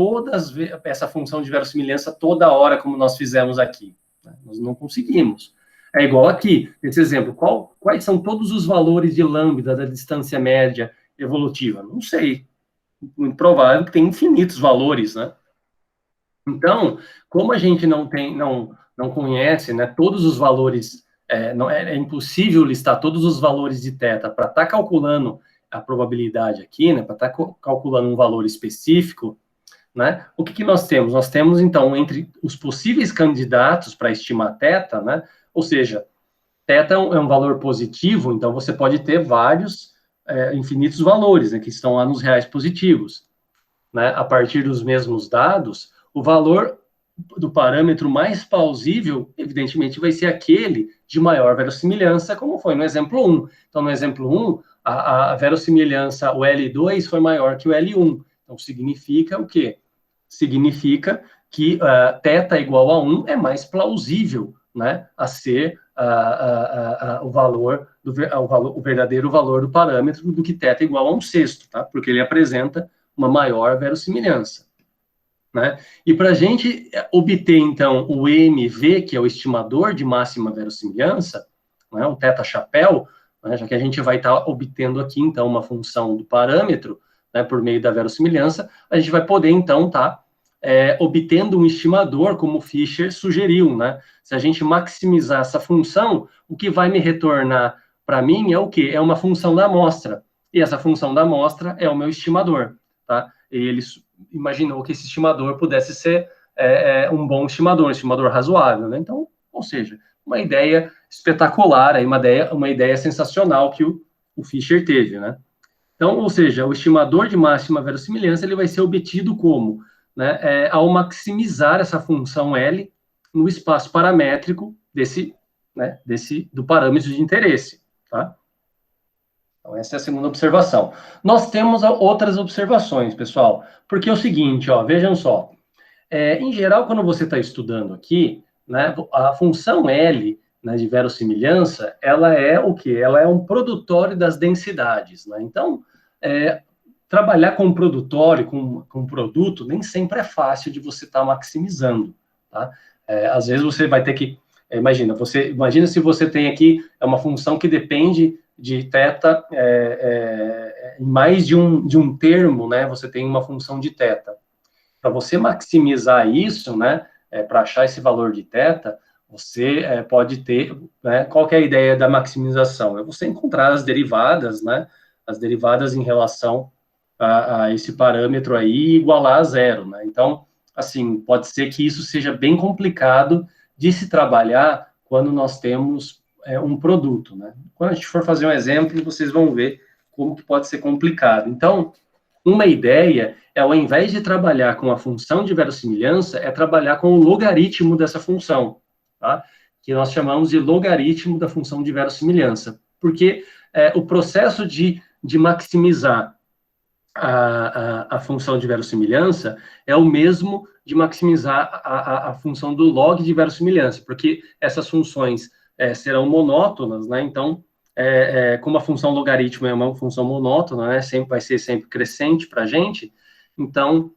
S1: essa função de verossimilhança toda hora, como nós fizemos aqui. Né? Nós não conseguimos. É igual aqui, esse exemplo. Quais são todos os valores de lambda da distância média evolutiva? Não sei. Muito provável que tem infinitos valores, né? Então, como a gente não conhece, né, todos os valores, é impossível listar todos os valores de θ para estar calculando a probabilidade aqui, né, para estar calculando um valor específico, né, o que nós temos? Nós temos, então, entre os possíveis candidatos para estimar θ, né, ou seja, θ é um valor positivo, então você pode ter vários infinitos valores, né, que estão lá nos reais positivos. Né, a partir dos mesmos dados, o valor do parâmetro mais plausível, evidentemente, vai ser aquele de maior verossimilhança, como foi no exemplo 1. Então, no exemplo 1, a verossimilhança, o L2 foi maior que o L1. Então, significa o quê? Significa que θ igual a 1 é mais plausível, né, a ser o verdadeiro valor do parâmetro do que θ igual a 1/6, tá? Porque ele apresenta uma maior verossimilhança. Né? E para a gente obter, então, o EMV, que é o estimador de máxima verossimilhança, né, o θ-chapéu, né, já que a gente vai estar obtendo aqui, então, uma função do parâmetro, né, por meio da verossimilhança, a gente vai poder, então, estar obtendo um estimador, como o Fischer sugeriu. Né? Se a gente maximizar essa função, o que vai me retornar para mim é o quê? É uma função da amostra. E essa função da amostra é o meu estimador. Tá? E ele imaginou que esse estimador pudesse ser um bom estimador, um estimador razoável. Né? Então, ou seja, uma ideia espetacular, uma ideia sensacional que o Fischer teve. Né? Então, ou seja, o estimador de máxima verossimilhança ele vai ser obtido como? Né, ao maximizar essa função L no espaço paramétrico do parâmetro de interesse. Tá? Então, essa é a segunda observação. Nós temos outras observações, pessoal, porque é o seguinte, ó, vejam só, em geral, quando você está estudando aqui, né, a função L, né, de verossimilhança, ela é o quê? Ela é um produtório das densidades, né? Então, trabalhar com um produtório, com um produto, nem sempre é fácil de você estar maximizando, tá? Às vezes você vai ter que, imagina se você tem aqui uma função que depende de θ em mais de um termo, né? Você tem uma função de θ. Para você maximizar isso, né? Para achar esse valor de θ, você pode ter, né? Qual que é a ideia da maximização? É você encontrar as derivadas, né? As derivadas em relação a esse parâmetro aí e igualar a zero, né? Então, assim, pode ser que isso seja bem complicado de se trabalhar quando nós temos um produto, né? Quando a gente for fazer um exemplo, vocês vão ver como que pode ser complicado. Então, uma ideia é, ao invés de trabalhar com a função de verossimilhança, é trabalhar com o logaritmo dessa função, tá? Que nós chamamos de logaritmo da função de verossimilhança, porque o processo de maximizar a função de verossimilhança é o mesmo de maximizar a função do log de verossimilhança, porque essas funções serão monótonas, né? Então, como a função logaritmo é uma função monótona, né? Vai ser sempre crescente para a gente, então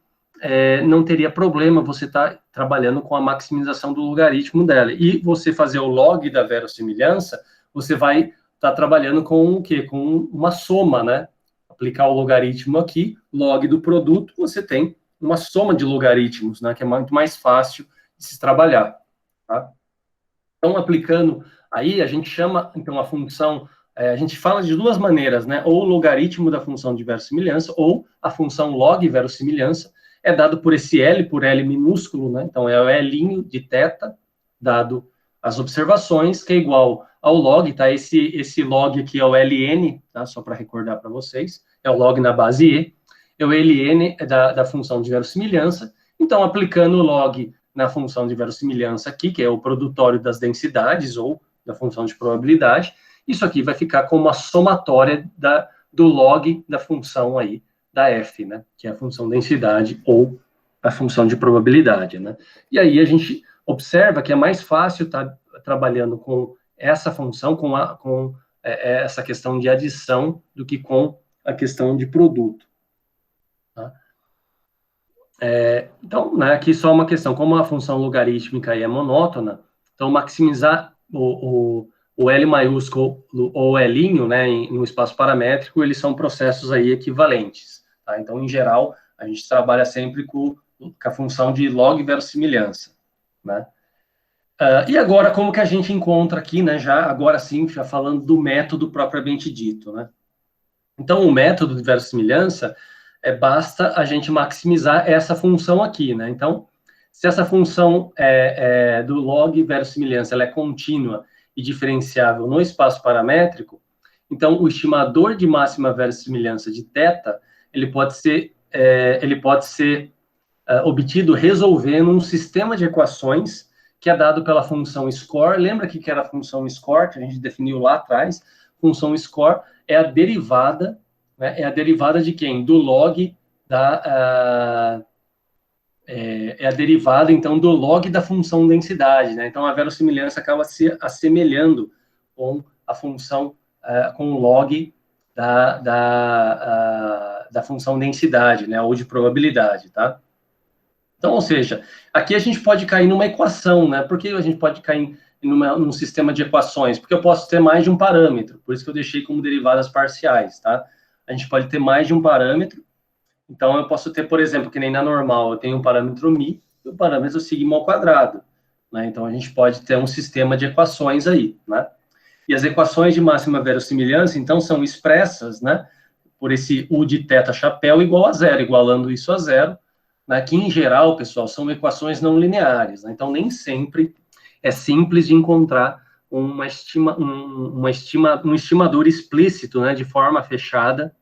S1: não teria problema você estar trabalhando com a maximização do logaritmo dela. E você fazer o log da verossimilhança, você vai estar trabalhando com o quê? Com uma soma, né? Aplicar o logaritmo aqui, log do produto, você tem uma soma de logaritmos, né, que é muito mais fácil de se trabalhar. Tá? Então, aplicando aí, a gente chama, então, a função, a gente fala de duas maneiras, né, ou o logaritmo da função de verossimilhança, ou a função log verossimilhança, é dado por esse L, por L minúsculo, né, então é o L de θ, dado as observações, que é igual ao log, tá? Esse log aqui é o ln, tá? Só para recordar para vocês, é o log na base E, é o ln da função de verossimilhança, Então, aplicando o log na função de verossimilhança aqui, que é o produtório das densidades, ou da função de probabilidade, isso aqui vai ficar como a somatória do log da função aí, da f, né? Que é a função densidade, ou a função de probabilidade, né? E aí a gente observa que é mais fácil estar trabalhando com essa função, com essa questão de adição, do que com a questão de produto. Tá? Então, né, aqui só uma questão, como a função logarítmica aí é monótona, então maximizar o L maiúsculo ou o L, né, em um espaço paramétrico, eles são processos aí equivalentes. Tá? Então, em geral, a gente trabalha sempre com a função de log verossimilhança. Né? E agora, como que a gente encontra aqui, né, agora sim, já falando do método propriamente dito, né? Então, o método de verossimilhança, basta a gente maximizar essa função aqui, né? Então, se essa função do log verossimilhança ela é contínua e diferenciável no espaço paramétrico, então o estimador de máxima verossimilhança de θ, ele pode ser obtido resolvendo um sistema de equações que é dado pela função score. Lembra que era a função score que a gente definiu lá atrás? Função score é a derivada, né? É a derivada de quem? Do log é a derivada, então, do log da função densidade, né? Então, a verossimilhança acaba se assemelhando com a função, com o log da função densidade, né? Ou de probabilidade, tá? Então, ou seja, aqui a gente pode cair numa equação, né? Por que a gente pode cair num sistema de equações? Porque eu posso ter mais de um parâmetro, por isso que eu deixei como derivadas parciais, tá? A gente pode ter mais de um parâmetro, então eu posso ter, por exemplo, que nem na normal, eu tenho um parâmetro μ e o parâmetro sigma ao quadrado, né? Então a gente pode ter um sistema de equações aí, né? E as equações de máxima verossimilhança, então, são expressas, né? Por esse U de θ chapéu igual a zero, igualando isso a zero, né, que, em geral, pessoal, são equações não lineares. Né? Então, nem sempre é simples de encontrar um estimador explícito, né, de forma fechada,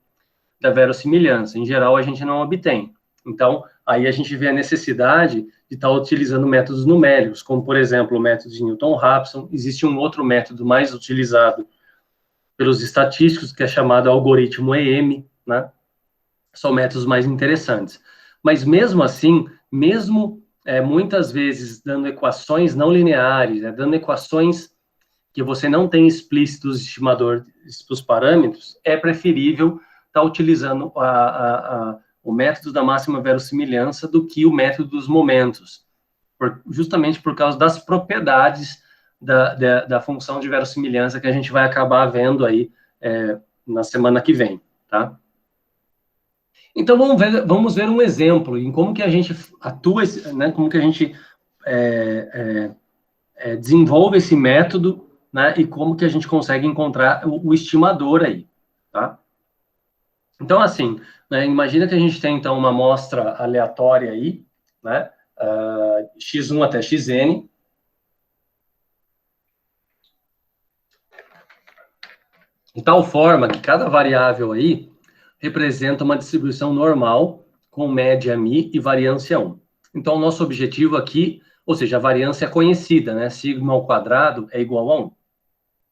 S1: da verossimilhança. Em geral, a gente não obtém. Então, aí a gente vê a necessidade de estar utilizando métodos numéricos, como, por exemplo, o método de Newton-Raphson. Existe um outro método mais utilizado pelos estatísticos, que é chamado algoritmo EM, né? São métodos mais interessantes. Mas mesmo assim, muitas vezes dando equações não lineares, né, dando equações que você não tem explícitos estimadores para os parâmetros, é preferível estar utilizando o método da máxima verossimilhança do que o método dos momentos, justamente por causa das propriedades da função de verossimilhança que a gente vai acabar vendo aí na semana que vem, tá? Então, vamos ver um exemplo em como que a gente atua, né, como que a gente desenvolve esse método, né, e como que a gente consegue encontrar o estimador aí, tá? Então, assim, né, imagina que a gente tem, então, uma amostra aleatória aí, né, x1 até xn, de tal forma que cada variável aí representa uma distribuição normal com média μ e variância 1. Então, o nosso objetivo aqui, ou seja, a variância é conhecida, né? Sigma ao quadrado é igual a 1.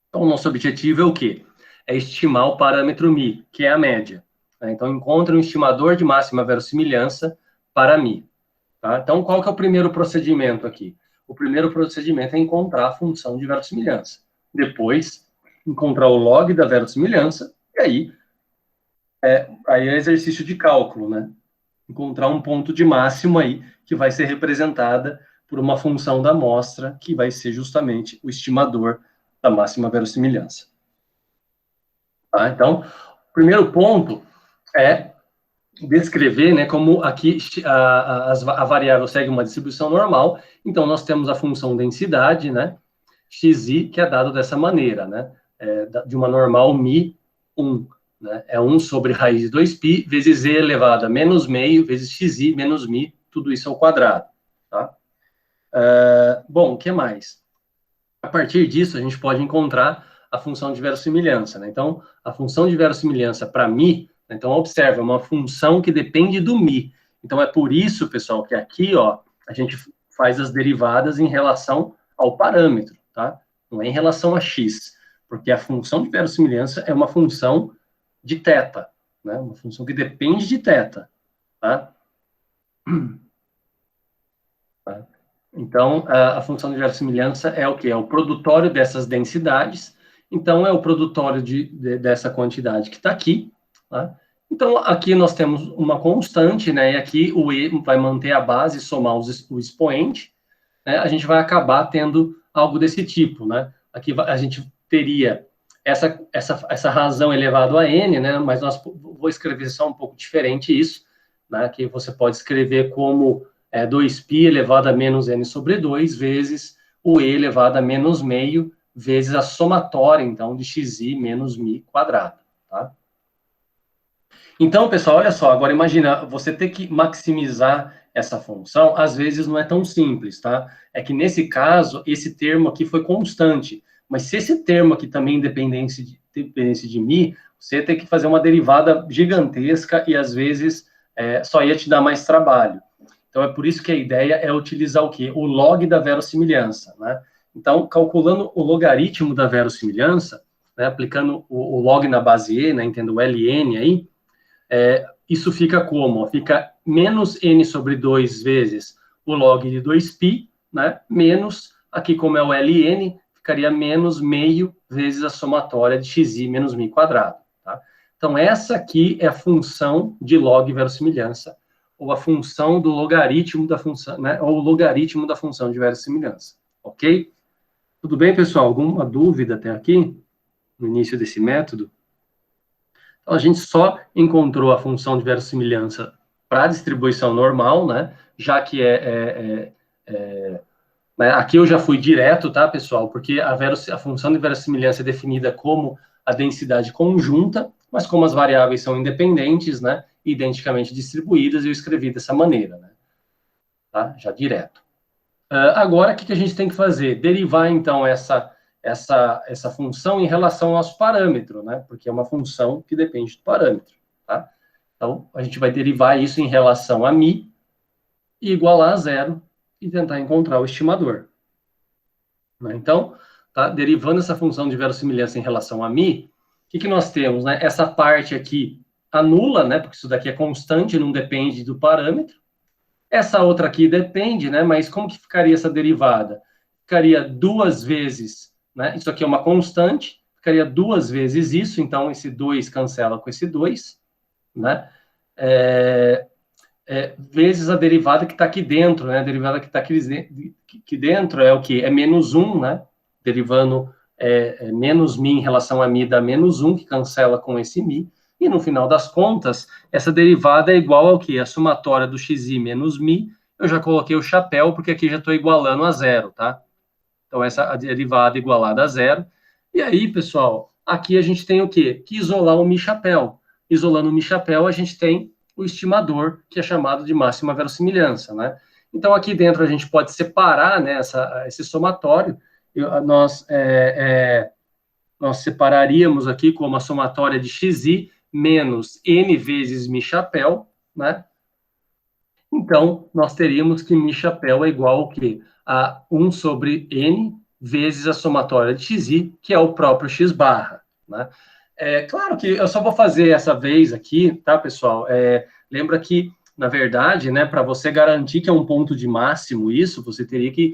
S1: Então, o nosso objetivo é o quê? É estimar o parâmetro μ, que é a média. Né? Então, encontre um estimador de máxima verossimilhança para μ. Tá? Então, qual que é o primeiro procedimento aqui? O primeiro procedimento é encontrar a função de verossimilhança. Depois, encontrar o log da verossimilhança, e aí é exercício de cálculo, né? Encontrar um ponto de máximo aí, que vai ser representada por uma função da amostra, que vai ser justamente o estimador da máxima verossimilhança. Tá? Então, o primeiro ponto é descrever, né, como aqui a variável segue uma distribuição normal, então nós temos a função densidade, né, xi, que é dado dessa maneira, né, de uma normal μ 1, né, é 1 sobre raiz de 2π vezes z elevado a menos meio vezes xi menos μ, tudo isso ao quadrado, tá? Bom, o que mais? A partir disso, a gente pode encontrar a função de verossimilhança, né? Então, a função de verossimilhança para μ, então, observa, é uma função que depende do μ. Então, é por isso, pessoal, que aqui, ó, a gente faz as derivadas em relação ao parâmetro, tá? Não é em relação a x, porque a função de verossimilhança é uma função de θ, né? Uma função que depende de θ, tá? Então, a função de verossimilhança é o quê? É o produtório dessas densidades. Então, é o produtório dessa quantidade que está aqui, tá? Então, aqui nós temos uma constante, né? E aqui o E vai manter a base, somar o expoente, né? A gente vai acabar tendo algo desse tipo, né? Aqui a gente teria essa razão elevado a n, né? Mas vou escrever só um pouco diferente isso, né? Que você pode escrever como 2π elevado a menos n sobre 2 vezes o e elevado a menos meio vezes a somatória, então, de xi menos mi quadrado, tá? Então, pessoal, olha só, agora imagina, você ter que maximizar essa função, às vezes não é tão simples, tá? É que nesse caso, esse termo aqui foi constante, mas se esse termo aqui também dependesse de mi, você ia ter que fazer uma derivada gigantesca e às vezes só ia te dar mais trabalho. Então, é por isso que a ideia é utilizar o quê? O log da verossimilhança, né? Então, calculando o logaritmo da verossimilhança, né, aplicando o log na base e, né, entendo o ln aí, isso fica como? Fica menos n sobre 2 vezes o log de 2π, né? Menos, aqui como é o ln, ficaria menos meio vezes a somatória de xi menos mi quadrado, tá? Então, essa aqui é a função de log verossimilhança, ou a função do logaritmo da função, né? Ou o logaritmo da função de verossimilhança, ok? Tudo bem, pessoal? Alguma dúvida até aqui, no início desse método? Então, a gente só encontrou a função de verossimilhança para a distribuição normal, né? Já que né? Aqui eu já fui direto, tá, pessoal? Porque a função de verossimilhança é definida como a densidade conjunta, mas como as variáveis são independentes, né? Identicamente distribuídas, eu escrevi dessa maneira, né? Tá? Já direto. Agora, o que a gente tem que fazer? Derivar, então, essa função em relação ao nosso parâmetro, né? Porque é uma função que depende do parâmetro, tá? Então, a gente vai derivar isso em relação a mi e igualar a zero e tentar encontrar o estimador, né? Então, tá? Derivando essa função de verossimilhança em relação a mi, o que nós temos, né? Essa parte aqui anula, né? Porque isso daqui é constante, não depende do parâmetro. Essa outra aqui depende, né? Mas como que ficaria essa derivada? Ficaria 2 vezes, né? Isso aqui é uma constante, ficaria 2 vezes isso, então esse 2 cancela com esse 2, né? Vezes a derivada que está aqui dentro, né? A derivada que está aqui dentro é o quê? É menos 1, né? Derivando menos mi em relação a mi dá menos 1, que cancela com esse mi. E no final das contas, essa derivada é igual ao quê? A somatória do xi menos mi. Eu já coloquei o chapéu, porque aqui já estou igualando a zero, tá? Então, essa a derivada igualada a zero. E aí, pessoal, aqui a gente tem o quê? Que isolar o mi chapéu. Isolando o mi chapéu, a gente tem o estimador, que é chamado de máxima verossimilhança, né? Então, aqui dentro a gente pode separar, né, esse somatório. Nós separaríamos aqui como a somatória de xi menos n vezes mi chapéu, né? Então, nós teríamos que mi chapéu é igual ao quê? A 1 sobre n vezes a somatória de xi, que é o próprio x barra, né? Claro que eu só vou fazer essa vez aqui, tá, pessoal? Lembra que, na verdade, né, para você garantir que é um ponto de máximo isso, você teria que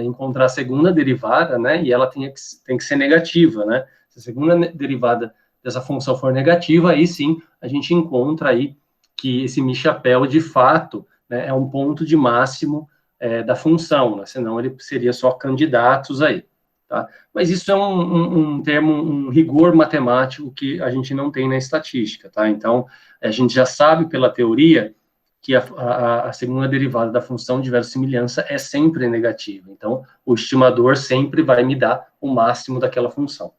S1: encontrar a segunda derivada, né, e ela tem que ser negativa, né? Se a segunda derivada dessa função for negativa, aí sim a gente encontra aí que esse mi chapéu, de fato, né, é um ponto de máximo da função, né? Senão ele seria só candidatos aí. Tá? Mas isso é um termo, um rigor matemático que a gente não tem na estatística, tá? Então, a gente já sabe pela teoria que a segunda derivada da função de verossimilhança é sempre negativa. Então, o estimador sempre vai me dar o máximo daquela função.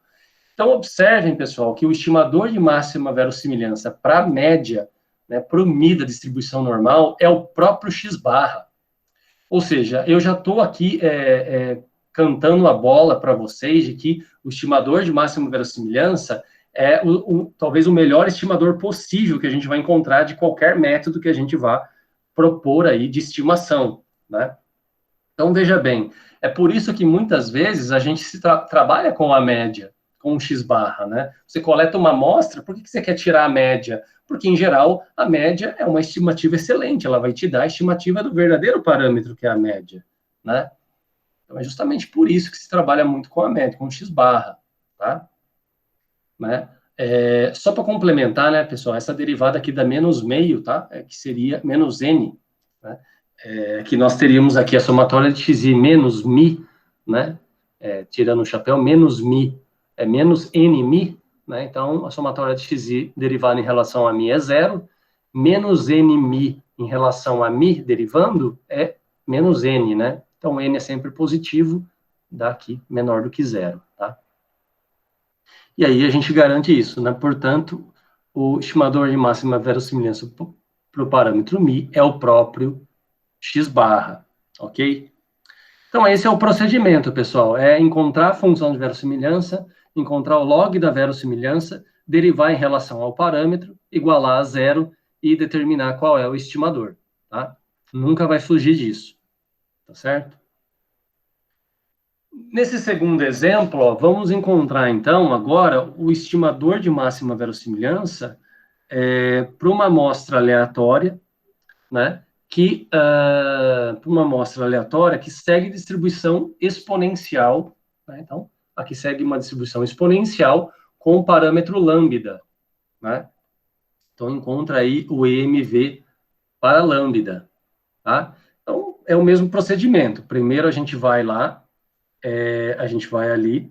S1: Então, observem, pessoal, que o estimador de máxima verossimilhança para a média, né, para o mi da distribuição normal, é o próprio x barra. Ou seja, eu já estou aqui cantando a bola para vocês de que o estimador de máxima verossimilhança é talvez o melhor estimador possível que a gente vai encontrar de qualquer método que a gente vá propor aí de estimação, né? Então, veja bem, é por isso que muitas vezes a gente trabalha com a média, com um x-barra, né? Você coleta uma amostra, por que você quer tirar a média? Porque, em geral, a média é uma estimativa excelente, ela vai te dar a estimativa do verdadeiro parâmetro, que é a média, né? Então, é justamente por isso que se trabalha muito com a média, com o x-barra, tá? Né? Só para complementar, né, pessoal, essa derivada aqui da menos meio, tá? Que seria menos n, né? Que nós teríamos aqui a somatória de xi menos mi, né? Tirando o chapéu, menos mi é menos n mi, né? Então, a somatória de xi derivada em relação a mi é zero, menos n mi em relação a mi derivando é menos n, né? Então, n é sempre positivo, dá aqui menor do que zero, tá? E aí a gente garante isso, né? Portanto, o estimador de máxima verossimilhança para o parâmetro mi é o próprio x-barra, ok? Então, esse é o procedimento, pessoal. É encontrar a função de verossimilhança, encontrar o log da verossimilhança, derivar em relação ao parâmetro, igualar a zero e determinar qual é o estimador, tá? Nunca vai fugir disso, tá certo? Nesse segundo exemplo, ó, vamos encontrar, então, agora, o estimador de máxima verossimilhança para uma amostra aleatória, né? Para uma amostra aleatória que segue distribuição exponencial, né? Então, aqui segue uma distribuição exponencial com o parâmetro lambda, né? Então, encontra aí o EMV para lambda, tá? Então, é o mesmo procedimento. Primeiro, a gente vai lá, a gente vai ali,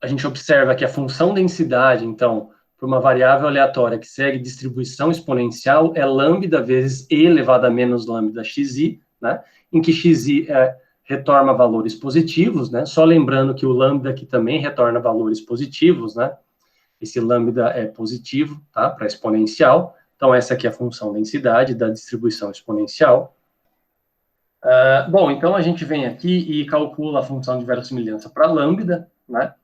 S1: a gente observa que a função densidade, então, para uma variável aleatória que segue distribuição exponencial, é lambda vezes e elevado a menos lambda xi, né? Em que xi retorna valores positivos, né? Só lembrando que o lambda aqui também retorna valores positivos, né? Esse lambda é positivo, tá? Para exponencial. Então, essa aqui é a função densidade da distribuição exponencial. Bom, então a gente vem aqui e calcula a função de verossimilhança para lambda, né?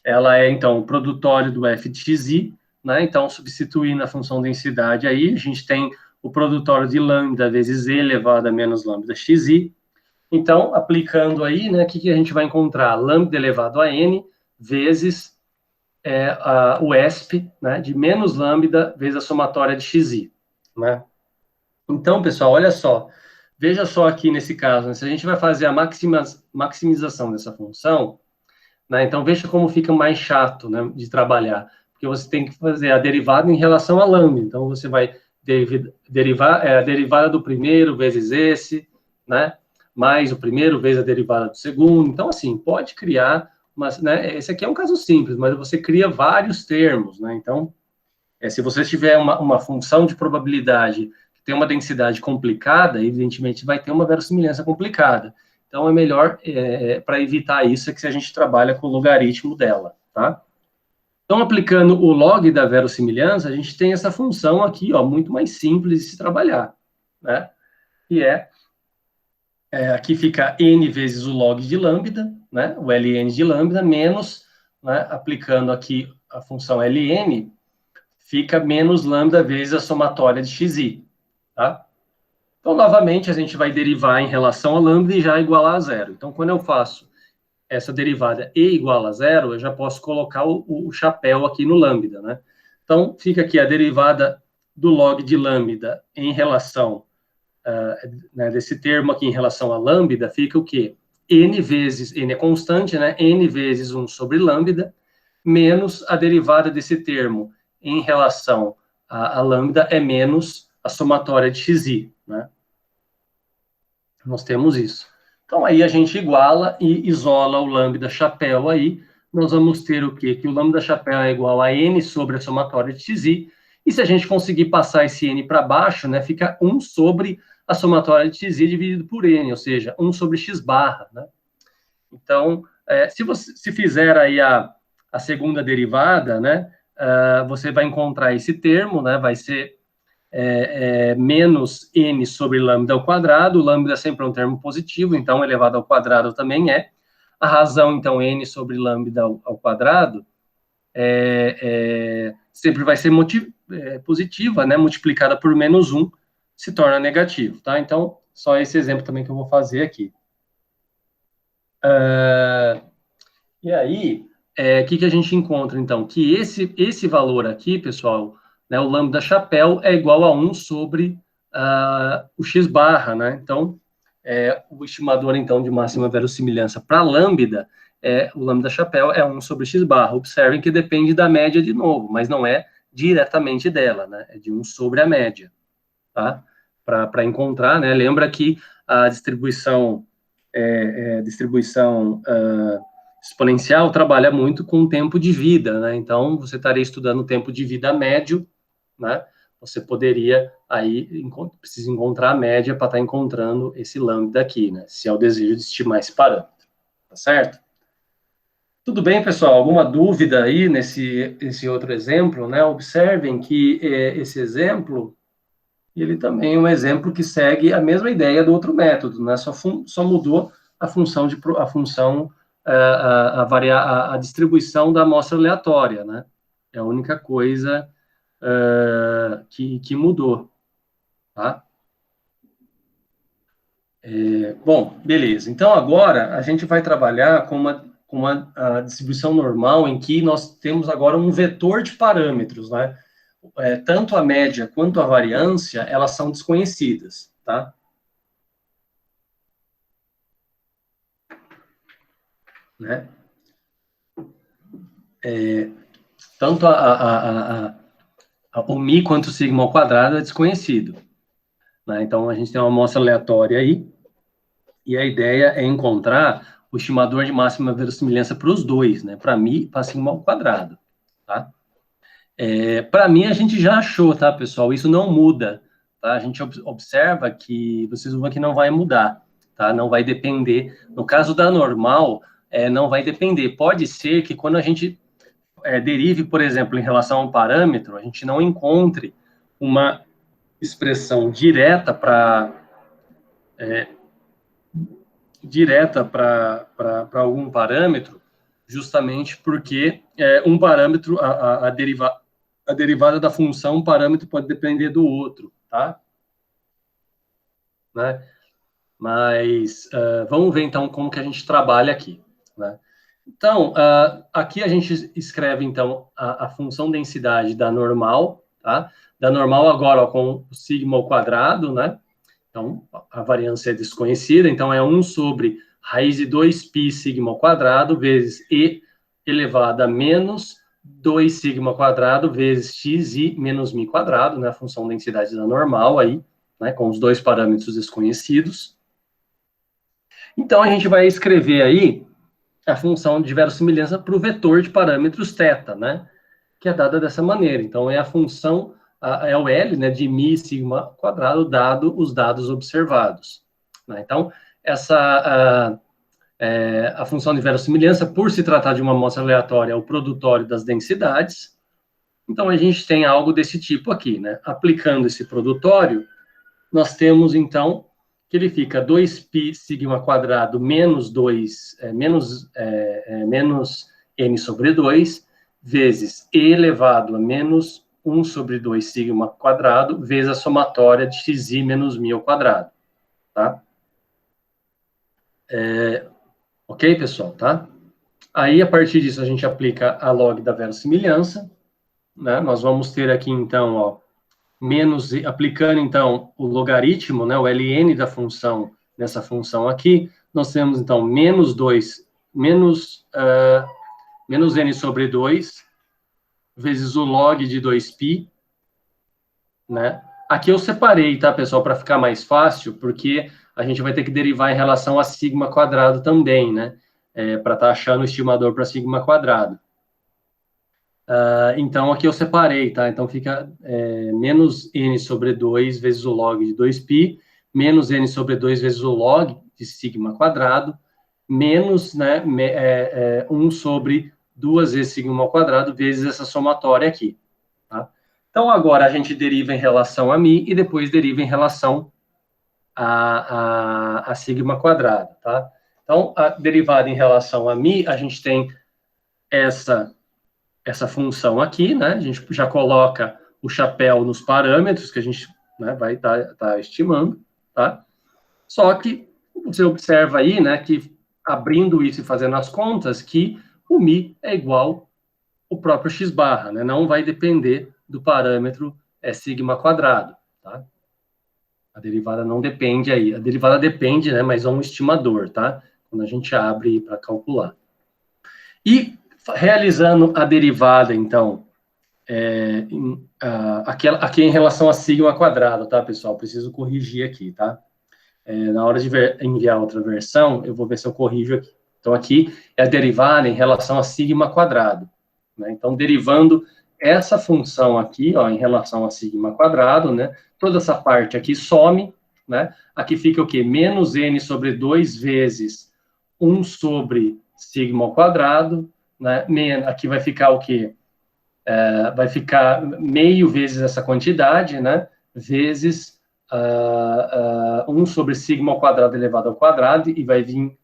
S1: Ela é, então, o produtório do f de xi, né? Então, substituindo a função densidade aí, a gente tem o produtório de lambda vezes e elevado a menos lambda xi. Então, aplicando aí, né, o que a gente vai encontrar? Lambda elevado a n vezes o ESP, né, de menos lambda vezes a somatória de xi, né? Então, pessoal, olha só. Veja só aqui nesse caso, né, se a gente vai fazer a maximização dessa função, né, então veja como fica mais chato, né, de trabalhar, porque você tem que fazer a derivada em relação a lambda. Então, você vai derivar a derivada do primeiro vezes esse, né, mais o primeiro vezes a derivada do segundo. Então, assim, pode criar, mas, né, esse aqui é um caso simples, mas você cria vários termos, né? Então, se você tiver uma função de probabilidade tem uma densidade complicada, evidentemente vai ter uma verossimilhança complicada. Então, é melhor, para evitar isso, é que a gente trabalha com o logaritmo dela, tá? Então, aplicando o log da verossimilhança, a gente tem essa função aqui, ó, muito mais simples de se trabalhar, né? Que aqui fica n vezes o log de lambda, né? O ln de lambda, menos, né, aplicando aqui a função ln, fica menos lambda vezes a somatória de xi, tá? Então, novamente, a gente vai derivar em relação a lambda e já igualar a zero. Então, quando eu faço essa derivada e igual a zero, eu já posso colocar o chapéu aqui no lambda, né? Então, fica aqui a derivada do log de lambda em relação, né, desse termo aqui em relação a lambda, fica o quê? N vezes, n é constante, né? N vezes 1 sobre lambda, menos a derivada desse termo em relação a lambda é menos a somatória de xi, né? Nós temos isso. Então, aí a gente iguala e isola o lambda chapéu aí. Nós vamos ter o quê? Que o lambda chapéu é igual a n sobre a somatória de xi. E se a gente conseguir passar esse n para baixo, né, fica 1 sobre a somatória de xi dividido por n, ou seja, 1 sobre x barra, né? Então, se fizer aí a segunda derivada, né, você vai encontrar esse termo, né, vai ser menos n sobre lambda ao quadrado. Lambda sempre é um termo positivo, então elevado ao quadrado também é. A razão, então, n sobre lambda ao quadrado sempre vai ser positiva, né? Multiplicada por menos 1 se torna negativo, tá? Então, só esse exemplo também que eu vou fazer aqui. E aí, o que a gente encontra, então? Que esse valor aqui, pessoal, né, o lambda chapéu é igual a 1 sobre o x barra, né? Então, o estimador, então, de máxima verossimilhança para lambda, o lambda chapéu é 1 sobre x barra. Observem que depende da média de novo, mas não é diretamente dela, né? É de 1 sobre a média, tá? Para encontrar, né? Lembra que a distribuição exponencial trabalha muito com o tempo de vida, né? Então, você estaria estudando o tempo de vida médio, né? Você poderia, precisa encontrar a média para estar encontrando esse lambda aqui, né? Se é o desejo de estimar esse parâmetro, tá certo? Tudo bem, pessoal? Alguma dúvida aí nesse outro exemplo, né? Observem que esse exemplo, ele também é um exemplo que segue a mesma ideia do outro método, né? Só mudou a função a distribuição da amostra aleatória, né? É a única coisa que mudou, tá? Bom, beleza. Então, agora, a gente vai trabalhar com uma distribuição normal em que nós temos agora um vetor de parâmetros, né? Tanto a média quanto a variância, elas são desconhecidas, tá? Né? Tanto o mi quanto o sigma ao quadrado é desconhecido, né? Então, a gente tem uma amostra aleatória aí, e a ideia é encontrar o estimador de máxima verossimilhança para os dois, né? Para mi e para sigma ao quadrado, tá? Para mim, a gente já achou, tá, pessoal? Isso não muda, tá? A gente observa que, vocês vão ver que não vai mudar, tá? Não vai depender. No caso da normal, não vai depender. Pode ser que quando a gente derive, por exemplo, em relação a um parâmetro, a gente não encontre uma expressão direta para algum parâmetro, justamente porque um parâmetro, a derivada da função, um parâmetro pode depender do outro, tá? Né? Mas vamos ver, então, como que a gente trabalha aqui, né? Então, aqui a gente escreve, então, a função densidade da normal, tá? Da normal agora, ó, com o sigma ao quadrado, né? Então, a variância é desconhecida, então é 1 sobre raiz de 2π sigma ao quadrado vezes e elevado a menos 2 sigma ao quadrado vezes xi menos mi quadrado, né? A função densidade da normal aí, né? Com os dois parâmetros desconhecidos. Então, a gente vai escrever aí a função de verossimilhança para o vetor de parâmetros θ, né? Que é dada dessa maneira. Então, é a função, é o L, né, de mi sigma quadrado, dado os dados observados. Né? Então, a função de verossimilhança, por se tratar de uma amostra aleatória, é o produtório das densidades. Então, a gente tem algo desse tipo aqui, né? Aplicando esse produtório, nós temos, então, que ele fica 2π sigma quadrado menos n sobre 2, vezes e elevado a menos 1 sobre 2 sigma quadrado, vezes a somatória de xi menos mi ao quadrado, tá? Ok, pessoal, tá? Aí, a partir disso, a gente aplica a log da verossimilhança, né? Nós vamos ter aqui, então, ó, aplicando, então, o logaritmo, né, o ln da função, nessa função aqui, nós temos, então, menos n sobre 2, vezes o log de 2π, né? Aqui eu separei, tá, pessoal, para ficar mais fácil, porque a gente vai ter que derivar em relação a sigma quadrado também, né? Para estar achando o estimador para sigma quadrado. Então, aqui eu separei, tá? Então, fica menos n sobre 2 vezes o log de 2π, menos n sobre 2 vezes o log de sigma quadrado, menos, né, 1 sobre 2 vezes sigma ao quadrado, vezes essa somatória aqui, tá? Então, agora a gente deriva em relação a mi e depois deriva em relação a sigma quadrado, tá? Então, a derivada em relação a mi, a gente tem essa essa função aqui, né? A gente já coloca o chapéu nos parâmetros que a gente, né, vai tá estimando, tá? Só que você observa aí, né, que abrindo isso e fazendo as contas, que o Mi é igual o próprio x barra, né? Não vai depender do parâmetro sigma quadrado, tá? A derivada não depende aí. A derivada depende, né, mas é um estimador, tá? Quando a gente abre para calcular. E realizando a derivada, então, aqui em relação a sigma quadrado, tá, pessoal? Preciso corrigir aqui, tá? Na hora de enviar outra versão, eu vou ver se eu corrijo aqui. Então, aqui é a derivada em relação a sigma quadrado, né? Então, derivando essa função aqui, ó, em relação a sigma quadrado, né? Toda essa parte aqui some, né? Aqui fica o quê? Menos n sobre 2 vezes 1 sobre sigma ao quadrado, né? Aqui vai ficar o quê? Vai ficar meio vezes essa quantidade, né? Vezes 1 sobre sigma ao quadrado elevado ao quadrado, e vai vir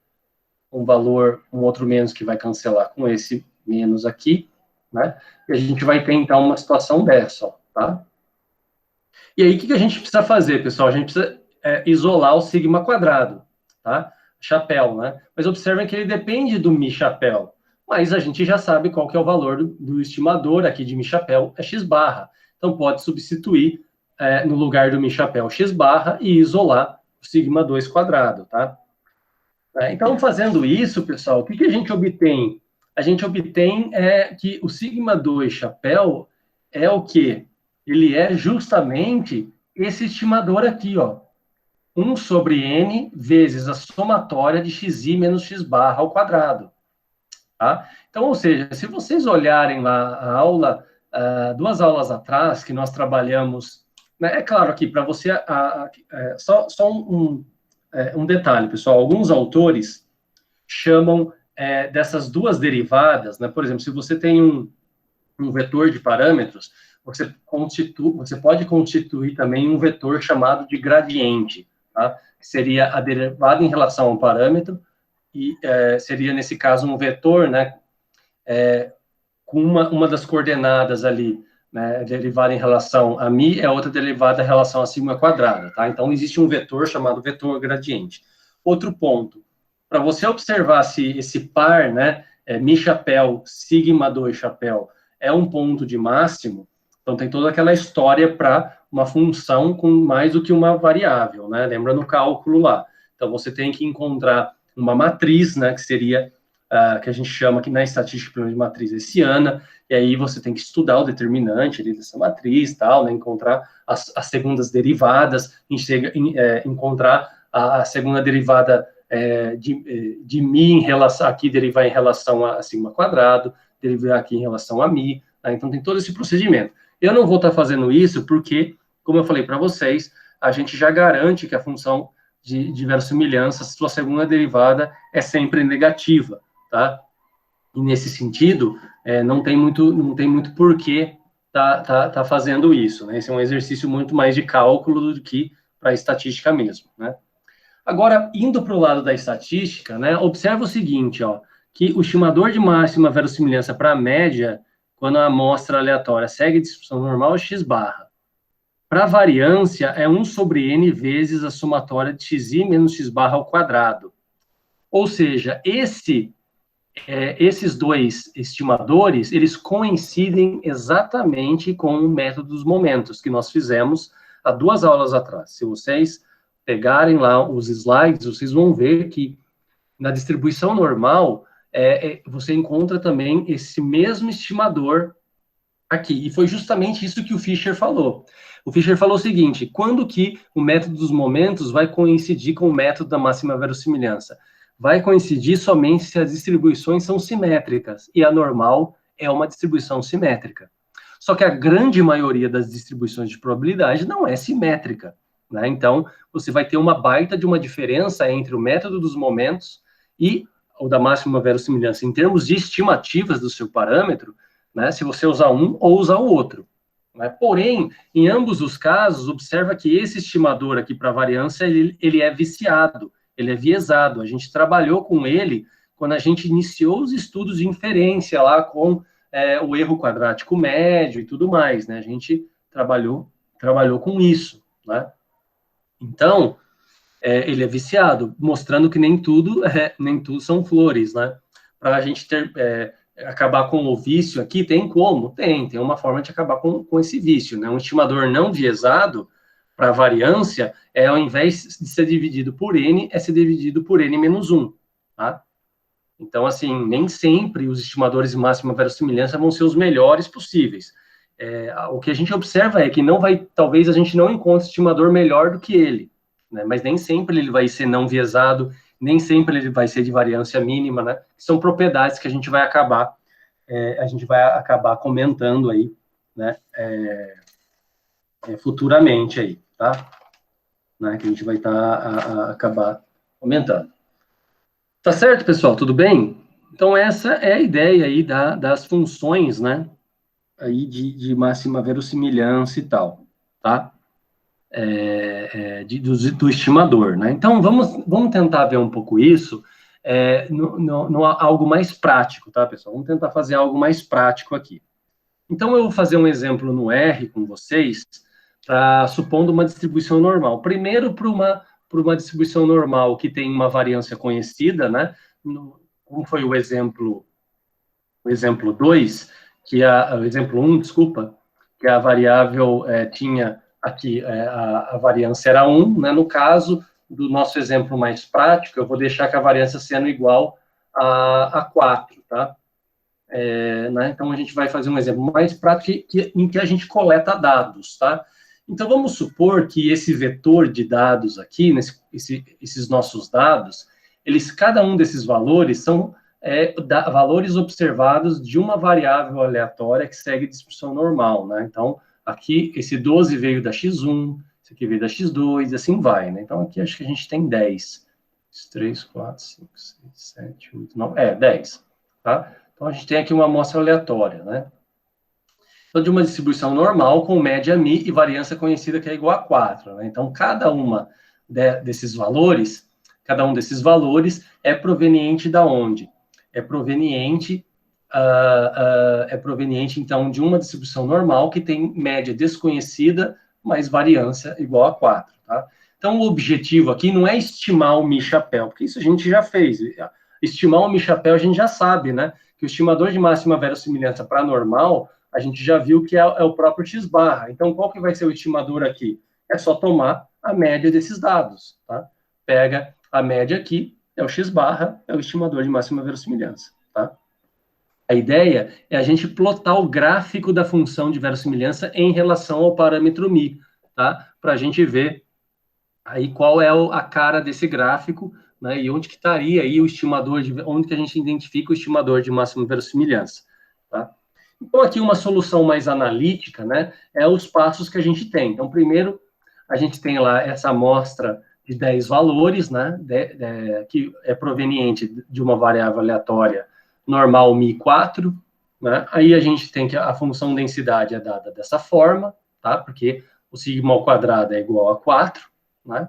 S1: um valor, um outro menos que vai cancelar com esse menos aqui, né? E a gente vai ter, então, uma situação dessa, ó, tá? E aí, o que a gente precisa fazer, pessoal? A gente precisa isolar o sigma quadrado, tá? Chapéu, né? Mas observem que ele depende do mi chapéu. Mas a gente já sabe qual que é o valor do estimador aqui de mi chapéu, é x barra. Então, pode substituir no lugar do mi chapéu x barra e isolar o sigma 2 quadrado, tá? Então, fazendo isso, pessoal, o que a gente obtém? A gente obtém que o sigma 2 chapéu é o quê? Ele é justamente esse estimador aqui, ó. 1 sobre n vezes a somatória de xi menos x barra ao quadrado. Tá? Então, ou seja, se vocês olharem lá a aula, 2 aulas atrás, que nós trabalhamos, né, é claro aqui, para você, só um detalhe, pessoal, alguns autores chamam dessas duas derivadas, né, por exemplo, se você tem um vetor de parâmetros, você pode constituir também um vetor chamado de gradiente, tá? Que seria a derivada em relação ao parâmetro, e seria, nesse caso, um vetor, né, com uma das coordenadas ali, né, derivada em relação a mi, é outra derivada em relação a sigma quadrada, tá? Então, existe um vetor chamado vetor gradiente. Outro ponto, para você observar se esse par, né, mi chapéu, sigma 2 chapéu, é um ponto de máximo, então tem toda aquela história para uma função com mais do que uma variável, né? Lembra no cálculo lá. Então, você tem que encontrar uma matriz, né, que seria, que a gente chama aqui na estatística de matriz hessiana, e aí você tem que estudar o determinante ali dessa matriz, tal, né, encontrar as segundas derivadas, encontrar a segunda derivada de mi em relação, aqui derivar em relação a sigma quadrado, derivar aqui em relação a mi, tá? Então tem todo esse procedimento. Eu não vou estar fazendo isso porque, como eu falei para vocês, a gente já garante que a função de verossimilhança, sua segunda derivada é sempre negativa, tá? E nesse sentido, não tem muito porquê tá fazendo isso, né? Esse é um exercício muito mais de cálculo do que para estatística mesmo, né? Agora, indo para o lado da estatística, né, observa o seguinte, ó, que o estimador de máxima verossimilhança para a média, quando a amostra aleatória segue a distribuição normal, é x barra. Para a variância, é 1 sobre n vezes a somatória de xi menos x barra ao quadrado. Ou seja, esses dois estimadores, eles coincidem exatamente com o método dos momentos que nós fizemos há 2 aulas atrás. Se vocês pegarem lá os slides, vocês vão ver que na distribuição normal, você encontra também esse mesmo estimador aqui. E foi justamente isso que o Fischer falou. O Fischer falou o seguinte: quando que o método dos momentos vai coincidir com o método da máxima verossimilhança? Vai coincidir somente se as distribuições são simétricas, e a normal é uma distribuição simétrica. Só que a grande maioria das distribuições de probabilidade não é simétrica, né? Então, você vai ter uma baita de uma diferença entre o método dos momentos e o da máxima verossimilhança em termos de estimativas do seu parâmetro, né, se você usar um ou usar o outro. Né? Porém, em ambos os casos, observa que esse estimador aqui para variância, ele é viciado, ele é viesado. A gente trabalhou com ele quando a gente iniciou os estudos de inferência lá com o erro quadrático médio e tudo mais, né? A gente trabalhou com isso, né? Então, ele é viciado, mostrando que nem tudo são flores, né? Para a gente acabar com o vício aqui, tem como? Tem uma forma de acabar com esse vício, né? Um estimador não viesado, para variância, ao invés de ser dividido por n, é ser dividido por n menos 1, tá? Então, assim, nem sempre os estimadores de máxima verossimilhança vão ser os melhores possíveis. O que a gente observa é que talvez a gente não encontre estimador melhor do que ele, né? Mas nem sempre ele vai ser não viesado, nem sempre ele vai ser de variância mínima, né? São propriedades que a gente vai acabar comentando aí, né? Futuramente aí, tá? Né? Que a gente vai acabar comentando. Tá certo, pessoal? Tudo bem? Então, essa é a ideia aí das funções, né? Aí de máxima verossimilhança e tal, tá? Do estimador, né? Então, vamos tentar ver um pouco isso no algo mais prático, tá, pessoal? Vamos tentar fazer algo mais prático aqui. Então, eu vou fazer um exemplo no R com vocês, supondo uma distribuição normal. Primeiro, para uma distribuição normal que tem uma variância conhecida, né? Como foi o exemplo 2, o exemplo 1, desculpa, que a variável tinha aqui, a variância era 1, né? No caso do nosso exemplo mais prático, eu vou deixar que a variância sendo igual a 4, tá? Né? Então, a gente vai fazer um exemplo mais prático em que a gente coleta dados, tá? Então, vamos supor que esse vetor de dados aqui, esses nossos dados, cada um desses valores são valores observados de uma variável aleatória que segue distribuição normal, né? Então, aqui, esse 12 veio da x1, esse aqui veio da x2, e assim vai, né? Então, aqui acho que a gente tem 10. 3, 4, 5, 6, 7, 8, 9... 10, tá? Então, a gente tem aqui uma amostra aleatória, né? Então, de uma distribuição normal, com média μ e variância conhecida que é igual a 4, né? Então, cada um desses valores é proveniente da onde? É proveniente, então, de uma distribuição normal que tem média desconhecida, mais variância igual a 4, tá? Então, o objetivo aqui não é estimar o mi-chapéu, porque isso a gente já fez. Estimar o mi-chapéu a gente já sabe, né? Que o estimador de máxima verossimilhança para normal, a gente já viu que é o próprio x-barra. Então, qual que vai ser o estimador aqui? É só tomar a média desses dados, tá? Pega a média aqui, é o x-barra, é o estimador de máxima verossimilhança, tá? A ideia é a gente plotar o gráfico da função de verossimilhança em relação ao parâmetro μ, tá? Para a gente ver aí qual é a cara desse gráfico, né? E onde que estaria aí o estimador, onde que a gente identifica o estimador de máxima verossimilhança, tá? Então, aqui uma solução mais analítica, né? É os passos que a gente tem. Então, primeiro, a gente tem lá essa amostra de 10 valores, né? Que é proveniente de uma variável aleatória normal μ4, né? Aí a gente tem que a função densidade é dada dessa forma, tá? Porque o sigma ao quadrado é igual a 4, né?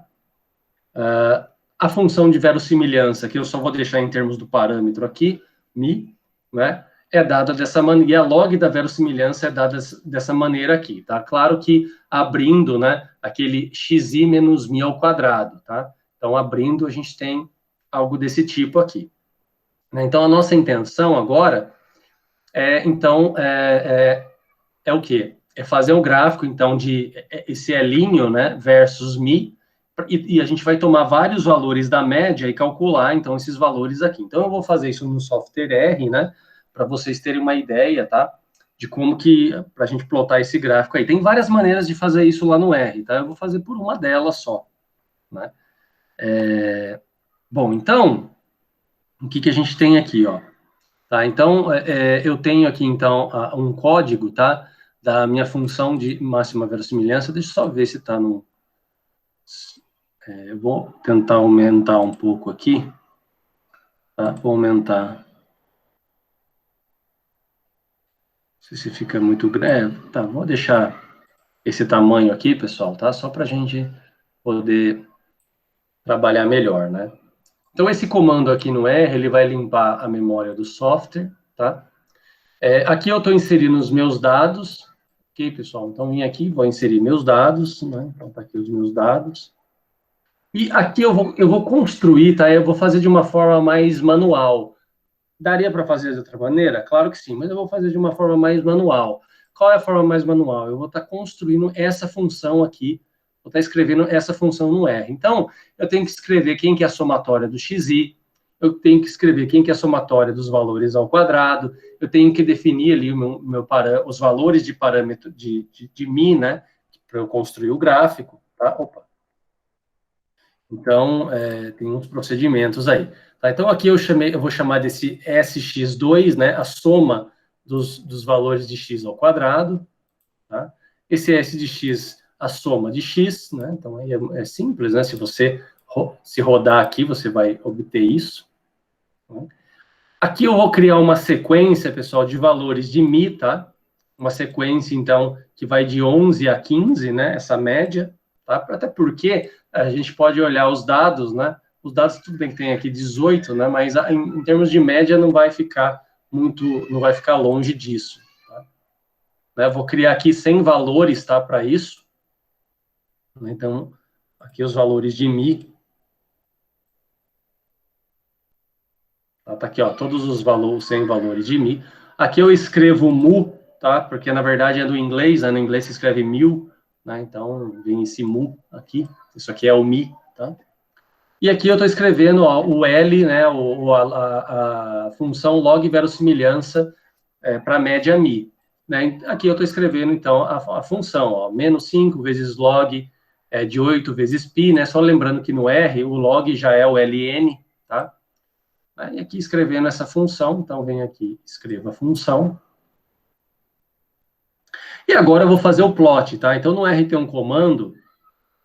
S1: A função de verossimilhança, que eu só vou deixar em termos do parâmetro aqui, μ, né? É dada dessa maneira, e a log da verossimilhança é dada dessa maneira aqui, tá? Claro que abrindo, né, aquele xi menos μ ao quadrado, tá? Então, abrindo, a gente tem algo desse tipo aqui. Então, a nossa intenção agora então, o quê? É fazer um gráfico, então, de esse elinho, né, versus μ, e a gente vai tomar vários valores da média e calcular, então, esses valores aqui. Então, eu vou fazer isso no software R, né, para vocês terem uma ideia, tá? De como que, para a gente plotar esse gráfico aí. Tem várias maneiras de fazer isso lá no R, tá? Eu vou fazer por uma delas só, né? Bom, então, o que a gente tem aqui, ó? Tá, então, eu tenho aqui, então, um código, tá? Da minha função de máxima verossimilhança. Deixa eu só ver se está no... eu vou tentar aumentar um pouco aqui. Tá? Vou aumentar. Não sei se fica muito grande. Tá, vou deixar esse tamanho aqui, pessoal, tá? Só para a gente poder trabalhar melhor, né? Então, esse comando aqui no R, ele vai limpar a memória do software, tá? Aqui eu estou inserindo os meus dados, ok, pessoal? Então, vim aqui, vou inserir meus dados, né? Então, tá aqui os meus dados. E aqui eu vou construir, tá? Eu vou fazer de uma forma mais manual. Daria para fazer de outra maneira? Claro que sim, mas eu vou fazer de uma forma mais manual. Qual é a forma mais manual? Eu vou estar construindo essa função aqui, vou estar escrevendo essa função no R. Então, eu tenho que escrever quem que é a somatória do xi, eu tenho que escrever quem que é a somatória dos valores ao quadrado, eu tenho que definir ali os valores de parâmetro de mi, né, para eu construir o gráfico, tá? Opa. Então, tem uns procedimentos aí. Tá? Então, aqui eu vou chamar desse sx2, né, a soma dos valores de x ao quadrado. Tá? Esse s de x, a soma de x, né? Então, aí é simples, né? Se você se rodar aqui, você vai obter isso. Né? Aqui eu vou criar uma sequência, pessoal, de valores de mi, tá? Uma sequência, então, que vai de 11 a 15, né? Essa média, tá? Até porque a gente pode olhar os dados, né? Os dados, tudo bem que tem aqui 18, né? Mas em termos de média não vai ficar não vai ficar longe disso. Tá? Né? Vou criar aqui 100 valores, tá? Para isso. Então, aqui os valores de mi. Tá aqui, ó, todos os valores, 100 valores de mi. Aqui eu escrevo mu, tá? Porque na verdade é do inglês, né? No inglês se escreve mil, né? Então vem esse mu aqui. Isso aqui é o mi, tá? E aqui eu estou escrevendo ó, o L, né? A função log verossimilhança para a média mi. Né? Aqui eu estou escrevendo então a função, ó, menos 5 vezes log de 8 vezes π, né? Só lembrando que no R o log já é o ln, tá? E aqui escrevendo essa função, então vem aqui, escreva a função. E agora eu vou fazer o plot, tá? Então no R tem um comando,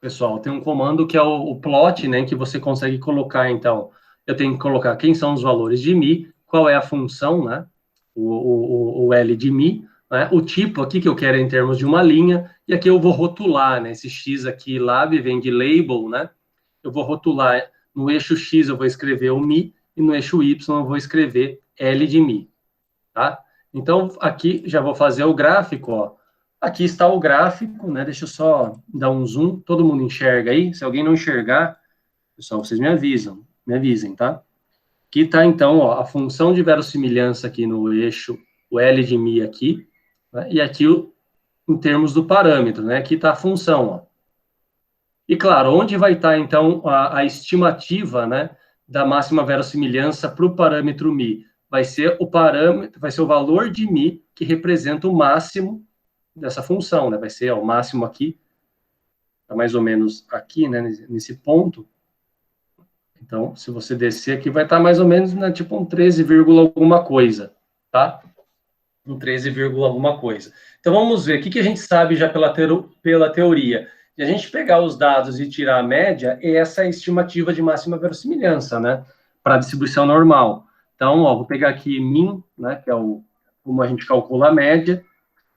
S1: pessoal, tem um comando que é o plot, né? Que você consegue colocar, então, eu tenho que colocar quem são os valores de mi, qual é a função, né? O L de mi, né? O tipo aqui que eu quero é em termos de uma linha, e aqui eu vou rotular, né? Esse X aqui, lab, vem de label, né? Eu vou rotular, no eixo X eu vou escrever o mi, e no eixo Y eu vou escrever L de mi, tá? Então, aqui já vou fazer o gráfico, ó. Aqui está o gráfico, né? Deixa eu só dar um zoom, todo mundo enxerga aí? Se alguém não enxergar, pessoal, vocês me avisem, tá? Aqui está, então, ó, a função de verossimilhança aqui no eixo, o L de mi aqui, né? E aqui em termos do parâmetro, né? Aqui está a função, ó. E, claro, onde vai estar, então, a estimativa, né, da máxima verossimilhança para o parâmetro mi? Vai ser o valor de mi que representa o máximo dessa função, né? Vai ser ó, o máximo aqui, tá mais ou menos aqui, né, nesse ponto. Então, se você descer aqui, vai estar mais ou menos, né, tipo um 13, alguma coisa, tá? Um 13, alguma coisa. Então, vamos ver, o que a gente sabe já pela teoria? Se a gente pegar os dados e tirar a média, essa é a estimativa de máxima verossimilhança, né? Para a distribuição normal. Então, ó, vou pegar aqui min, né? Que é como a gente calcula a média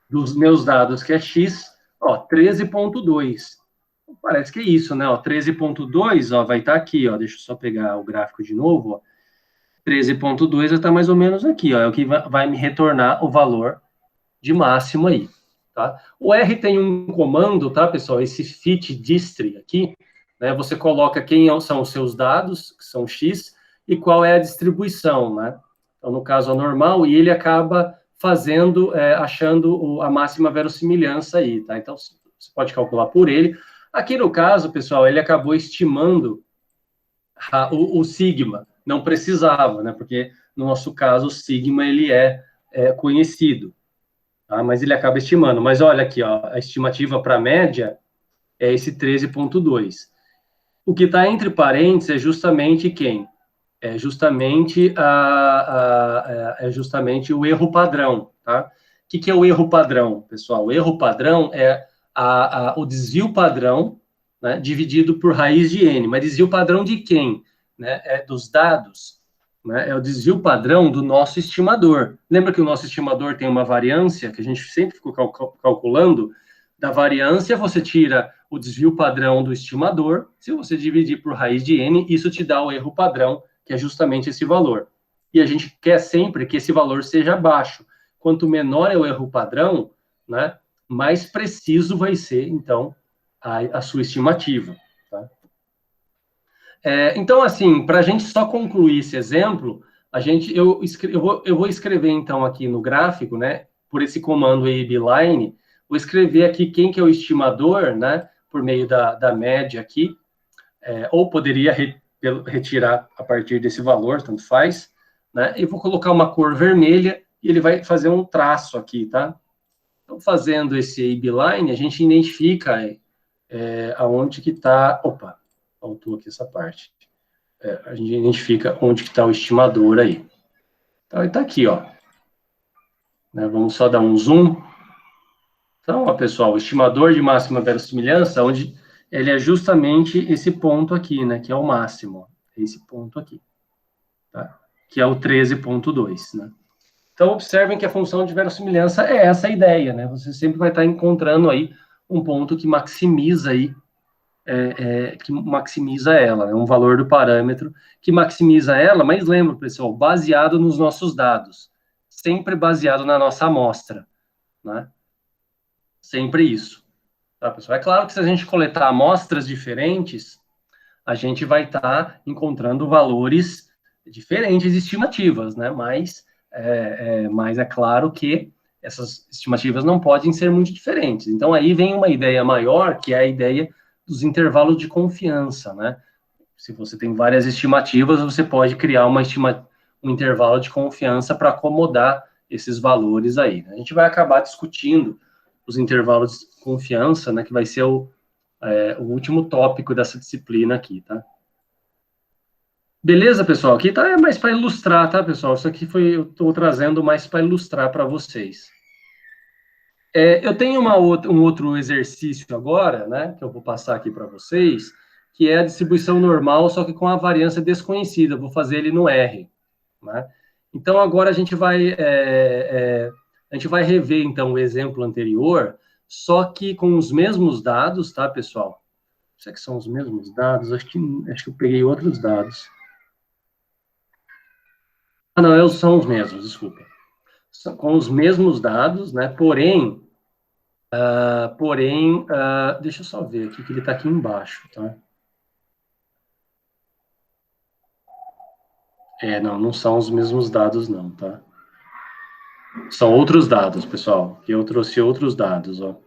S1: dos meus dados, que é x, ó, 13,2. Parece que é isso, né? Ó, 13,2, ó, vai estar aqui, ó. Deixa eu só pegar o gráfico de novo, ó. 13,2 vai estar mais ou menos aqui, ó. É o que vai me retornar o valor de máximo aí, tá? O R tem um comando, tá, pessoal? Esse fit dist aqui, né? Você coloca quem são os seus dados, que são X, e qual é a distribuição, né? Então, no caso, a normal, e ele acaba fazendo, achando a máxima verossimilhança aí, tá? Então, você pode calcular por ele. Aqui, no caso, pessoal, ele acabou estimando o sigma. Não precisava, né? Porque, no nosso caso, o sigma, ele é conhecido. Tá? Mas ele acaba estimando. Mas olha aqui, ó, a estimativa para a média é esse 13,2. O que está entre parênteses é justamente quem? É justamente, é justamente o erro padrão. Tá? O que é o erro padrão, pessoal? O erro padrão é o desvio padrão, né, dividido por raiz de n. Mas desvio padrão de quem? Né? É dos dados. Né? É o desvio padrão do nosso estimador. Lembra que o nosso estimador tem uma variância, que a gente sempre ficou calculando? Da variância, você tira o desvio padrão do estimador. Se você dividir por raiz de n, isso te dá o erro padrão, que é justamente esse valor. E a gente quer sempre que esse valor seja baixo. quanto menor é o erro padrão, né, mais preciso vai ser, então, a sua estimativa. Tá? Então, assim, para a gente só concluir esse exemplo, eu vou escrever, então, aqui no gráfico, né, por esse comando abline, vou escrever aqui quem que é o estimador, né, por meio da média aqui, ou poderia retirar a partir desse valor, tanto faz, né, e vou colocar uma cor vermelha e ele vai fazer um traço aqui, tá? Então, fazendo esse abline, a gente identifica aonde que está... Opa, faltou aqui essa parte. A gente identifica onde que está o estimador aí. Então, ele está aqui, ó. Né, vamos só dar um zoom. Então, ó, pessoal, o estimador de máxima verossimilhança, onde ele é justamente esse ponto aqui, né, que é o máximo. Esse ponto aqui, tá? Que é o 13.2, né? Então, observem que a função de verossimilhança é essa ideia, né? Você sempre vai estar encontrando aí um ponto que maximiza aí, que maximiza ela, né? Um valor do parâmetro que maximiza ela, mas lembra, pessoal, baseado nos nossos dados, sempre baseado na nossa amostra, né? Sempre isso. Tá, pessoal? É claro que se a gente coletar amostras diferentes, a gente vai estar encontrando valores diferentes de estimativas, né? Mas é claro que essas estimativas não podem ser muito diferentes. Então, aí vem uma ideia maior, que é a ideia dos intervalos de confiança, né? Se você tem várias estimativas, você pode criar um intervalo de confiança para acomodar esses valores aí. Né? A gente vai acabar discutindo os intervalos de confiança, né? Que vai ser o último tópico dessa disciplina aqui, tá? Beleza, pessoal? Aqui tá mais para ilustrar, tá, pessoal? Isso aqui eu estou trazendo mais para ilustrar para vocês. Eu tenho um outro exercício agora, né, que eu vou passar aqui para vocês, que é a distribuição normal, só que com a variância desconhecida. Eu vou fazer ele no R, né? Então, agora a gente vai rever, então, o exemplo anterior, só que com os mesmos dados, tá, pessoal? Será que são os mesmos dados? Acho que eu peguei outros dados. Ah, não, são os mesmos, desculpa. São com os mesmos dados, né? Porém, deixa eu só ver aqui, que ele está aqui embaixo, tá? Não são os mesmos dados, não, tá? São outros dados, pessoal. Eu trouxe outros dados, ó.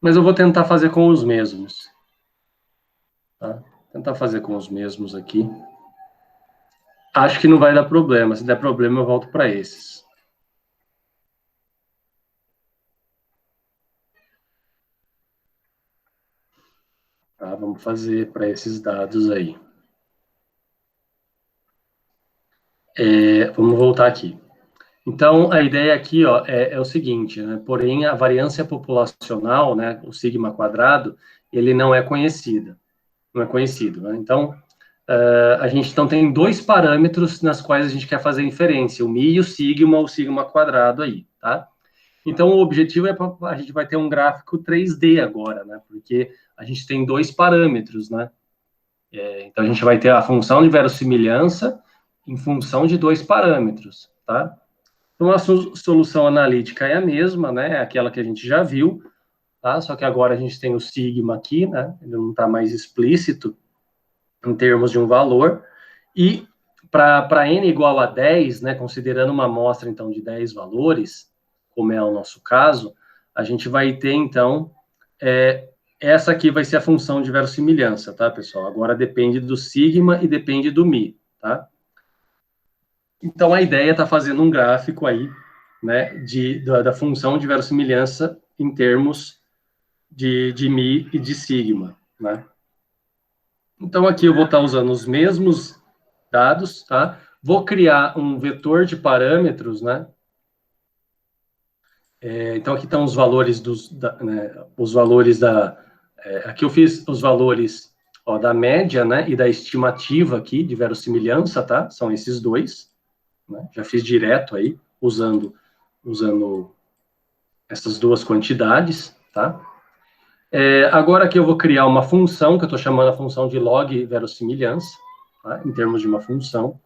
S1: Mas eu vou tentar fazer com os mesmos. Tá? Tentar fazer com os mesmos aqui. Acho que não vai dar problema. Se der problema, eu volto para esses. Tá? Vamos fazer para esses dados aí. Vamos voltar aqui. Então, a ideia aqui ó, é o seguinte, né? Porém, a variância populacional, né, o sigma quadrado, ele não é conhecido. Né? Então, a gente então tem dois parâmetros nas quais a gente quer fazer inferência, o mi e o sigma quadrado aí, tá? Então, o objetivo a gente vai ter um gráfico 3D agora, né? Porque a gente tem dois parâmetros, né? Então, a gente vai ter a função de verossimilhança em função de dois parâmetros, tá? Então, a solução analítica é a mesma, né? É aquela que a gente já viu, tá? Só que agora a gente tem o sigma aqui, né? Ele não está mais explícito em termos de um valor. E para n igual a 10, né? Considerando uma amostra, então, de 10 valores, como é o nosso caso, a gente vai ter, então, essa aqui vai ser a função de verossimilhança, tá, pessoal? Agora depende do sigma e depende do mi, tá? Então, a ideia está fazendo um gráfico aí, né, da função de verossimilhança em termos de mi e de sigma, né? Então, aqui eu vou estar usando os mesmos dados, tá? Vou criar um vetor de parâmetros, né? Então, aqui estão os valores aqui eu fiz os valores da média, né, e da estimativa aqui de verossimilhança, tá? São esses dois, né? Já fiz direto aí, usando essas duas quantidades, tá? Agora aqui eu vou criar uma função, que eu estou chamando a função de log verossimilhança, tá? Em termos de uma função.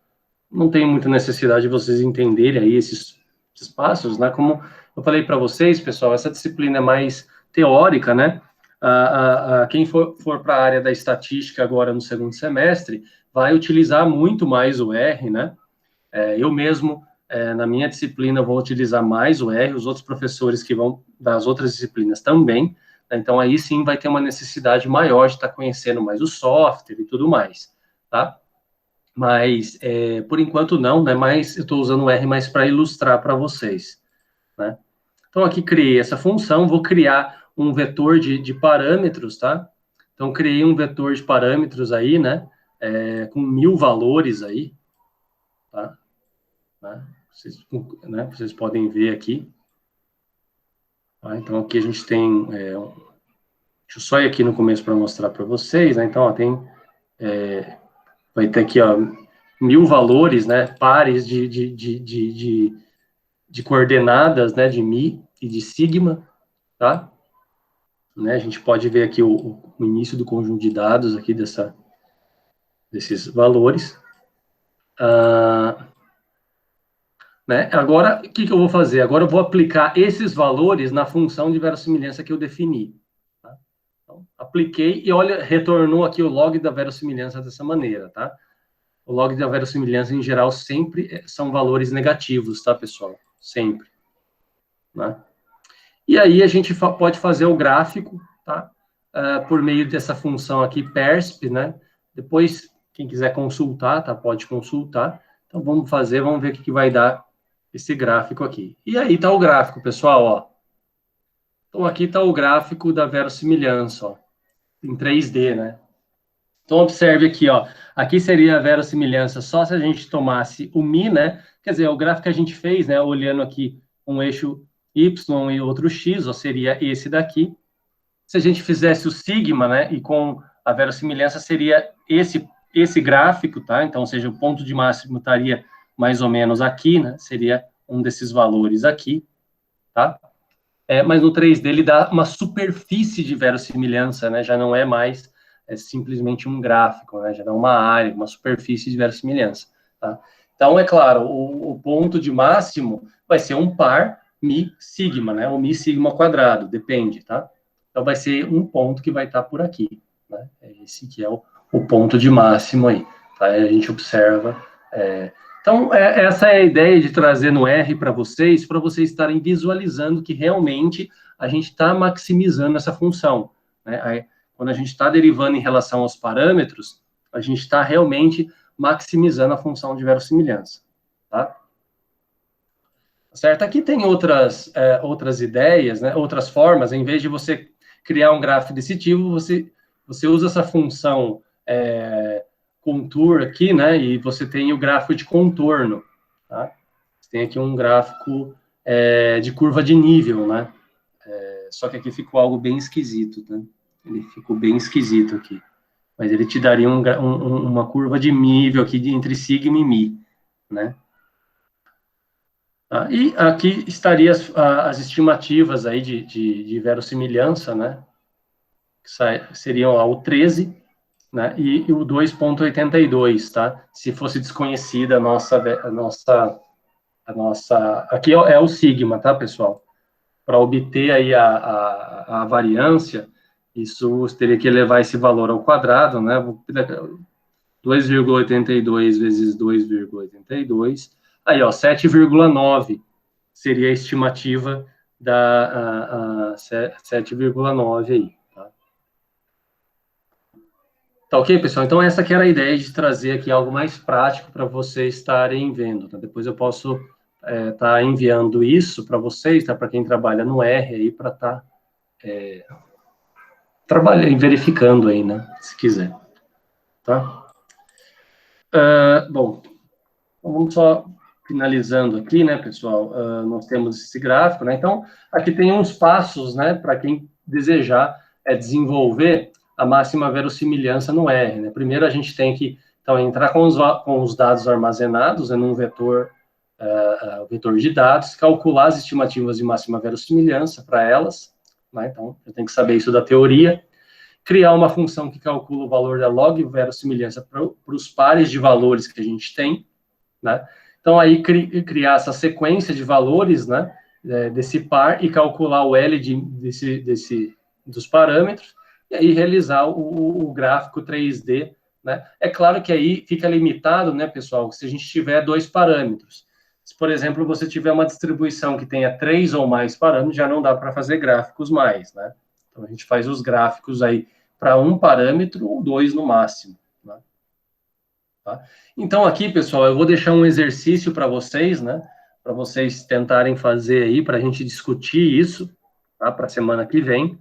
S1: Não tem muita necessidade de vocês entenderem aí esses esses passos, né? Como eu falei para vocês, pessoal, essa disciplina é mais teórica, né? Quem for para a área da estatística agora no segundo semestre vai utilizar muito mais o R, né? Eu mesmo, na minha disciplina, vou utilizar mais o R, os outros professores que vão das outras disciplinas também, né? Então aí sim vai ter uma necessidade maior de estar conhecendo mais o software e tudo mais, tá? Mas, por enquanto não, né? Mas eu estou usando o R mais para ilustrar para vocês, né? Então, aqui criei essa função, vou criar um vetor de parâmetros, tá? Então, criei um vetor de parâmetros aí, né? Com 1000 valores aí, tá? Vocês podem ver aqui. Tá? Então, aqui a gente tem... deixa eu só ir aqui no começo para mostrar para vocês, né? Então, ó, vai ter aqui, ó, 1000 valores, né? Pares de coordenadas, né? De Mi e de Sigma, tá? Né, a gente pode ver aqui o início do conjunto de dados aqui desses valores. Né? Agora, o que eu vou fazer? Agora eu vou aplicar esses valores na função de verossimilhança que eu defini. Tá? Então, apliquei e olha, retornou aqui o log da verossimilhança dessa maneira, tá? O log da verossimilhança, em geral, sempre são valores negativos, tá, pessoal? Sempre. Né? E aí a gente pode fazer o gráfico, tá? Por meio dessa função aqui, persp, né? Depois, quem quiser consultar, tá? Pode consultar. Então, vamos ver o que vai dar esse gráfico aqui. E aí tá o gráfico, pessoal, ó. Então, aqui tá o gráfico da verossimilhança, ó, em 3D, né? Então, observe aqui, ó. Aqui seria a verossimilhança só se a gente tomasse o Mi, né? Quer dizer, o gráfico que a gente fez, né? Olhando aqui um eixo Y e outro X, ó, seria esse daqui. Se a gente fizesse o sigma, né, e com a verossimilhança seria esse gráfico, tá? Então, ou seja, o ponto de máximo estaria mais ou menos aqui, né? Seria um desses valores aqui, tá? Mas no 3D ele dá uma superfície de verossimilhança, né? Já não é mais simplesmente um gráfico, né? Já dá uma área, uma superfície de verossimilhança, tá? Então, é claro, o ponto de máximo vai ser um par Mi sigma, né? Ou Mi sigma quadrado, depende, tá? Então, vai ser um ponto que vai estar por aqui, né? Esse que é o ponto de máximo aí, tá? A gente observa. Então, essa é a ideia de trazer no R para vocês estarem visualizando que realmente a gente está maximizando essa função, né? Aí, quando a gente está derivando em relação aos parâmetros, a gente está realmente maximizando a função de verossimilhança, tá? Certo? Aqui tem outras ideias, né? Outras formas, em vez de você criar um gráfico desse tipo, você usa essa função contour aqui, né? E você tem o gráfico de contorno, tá? Você tem aqui um gráfico de curva de nível, né? Só que aqui ficou algo bem esquisito, tá? Ele ficou bem esquisito aqui. Mas ele te daria uma curva de nível aqui entre sigma e mi, né? E aqui estaria as estimativas aí de verossimilhança, né? Que seriam o 13, né? E o 2,82, tá? Se fosse desconhecida a nossa aqui é o sigma, tá, pessoal? Para obter aí a variância, isso teria que elevar esse valor ao quadrado, né? 2,82 vezes 2,82, aí, ó, 7,9 seria a estimativa da 7,9 aí, tá? Tá ok, pessoal? Então, essa que era a ideia de trazer aqui algo mais prático para vocês estarem vendo, tá? Depois eu posso tá enviando isso para vocês, tá? Para quem trabalha no R aí, para estar trabalhando e verificando aí, né? Se quiser, tá? Bom, vamos só finalizando aqui, né, pessoal? Nós temos esse gráfico, né? Então, aqui tem uns passos, né, para quem desejar desenvolver a máxima verossimilhança no R, né? Primeiro, a gente tem que, então, entrar com os dados armazenados, né, num vetor de dados, calcular as estimativas de máxima verossimilhança para elas, né? Então, eu tenho que saber isso da teoria, criar uma função que calcula o valor da log verossimilhança para os pares de valores que a gente tem, né? Então, aí criar essa sequência de valores, né, desse par e calcular o L dos parâmetros, e aí realizar o gráfico 3D, né? É claro que aí fica limitado, né, pessoal, se a gente tiver 2 parâmetros. Se, por exemplo, você tiver uma distribuição que tenha 3 ou mais parâmetros, já não dá para fazer gráficos mais, né? Então, a gente faz os gráficos aí para 1 parâmetro ou 2 no máximo, né? Tá? Então, aqui, pessoal, eu vou deixar um exercício para vocês, né? Para vocês tentarem fazer aí, para a gente discutir isso, tá? Para a semana que vem.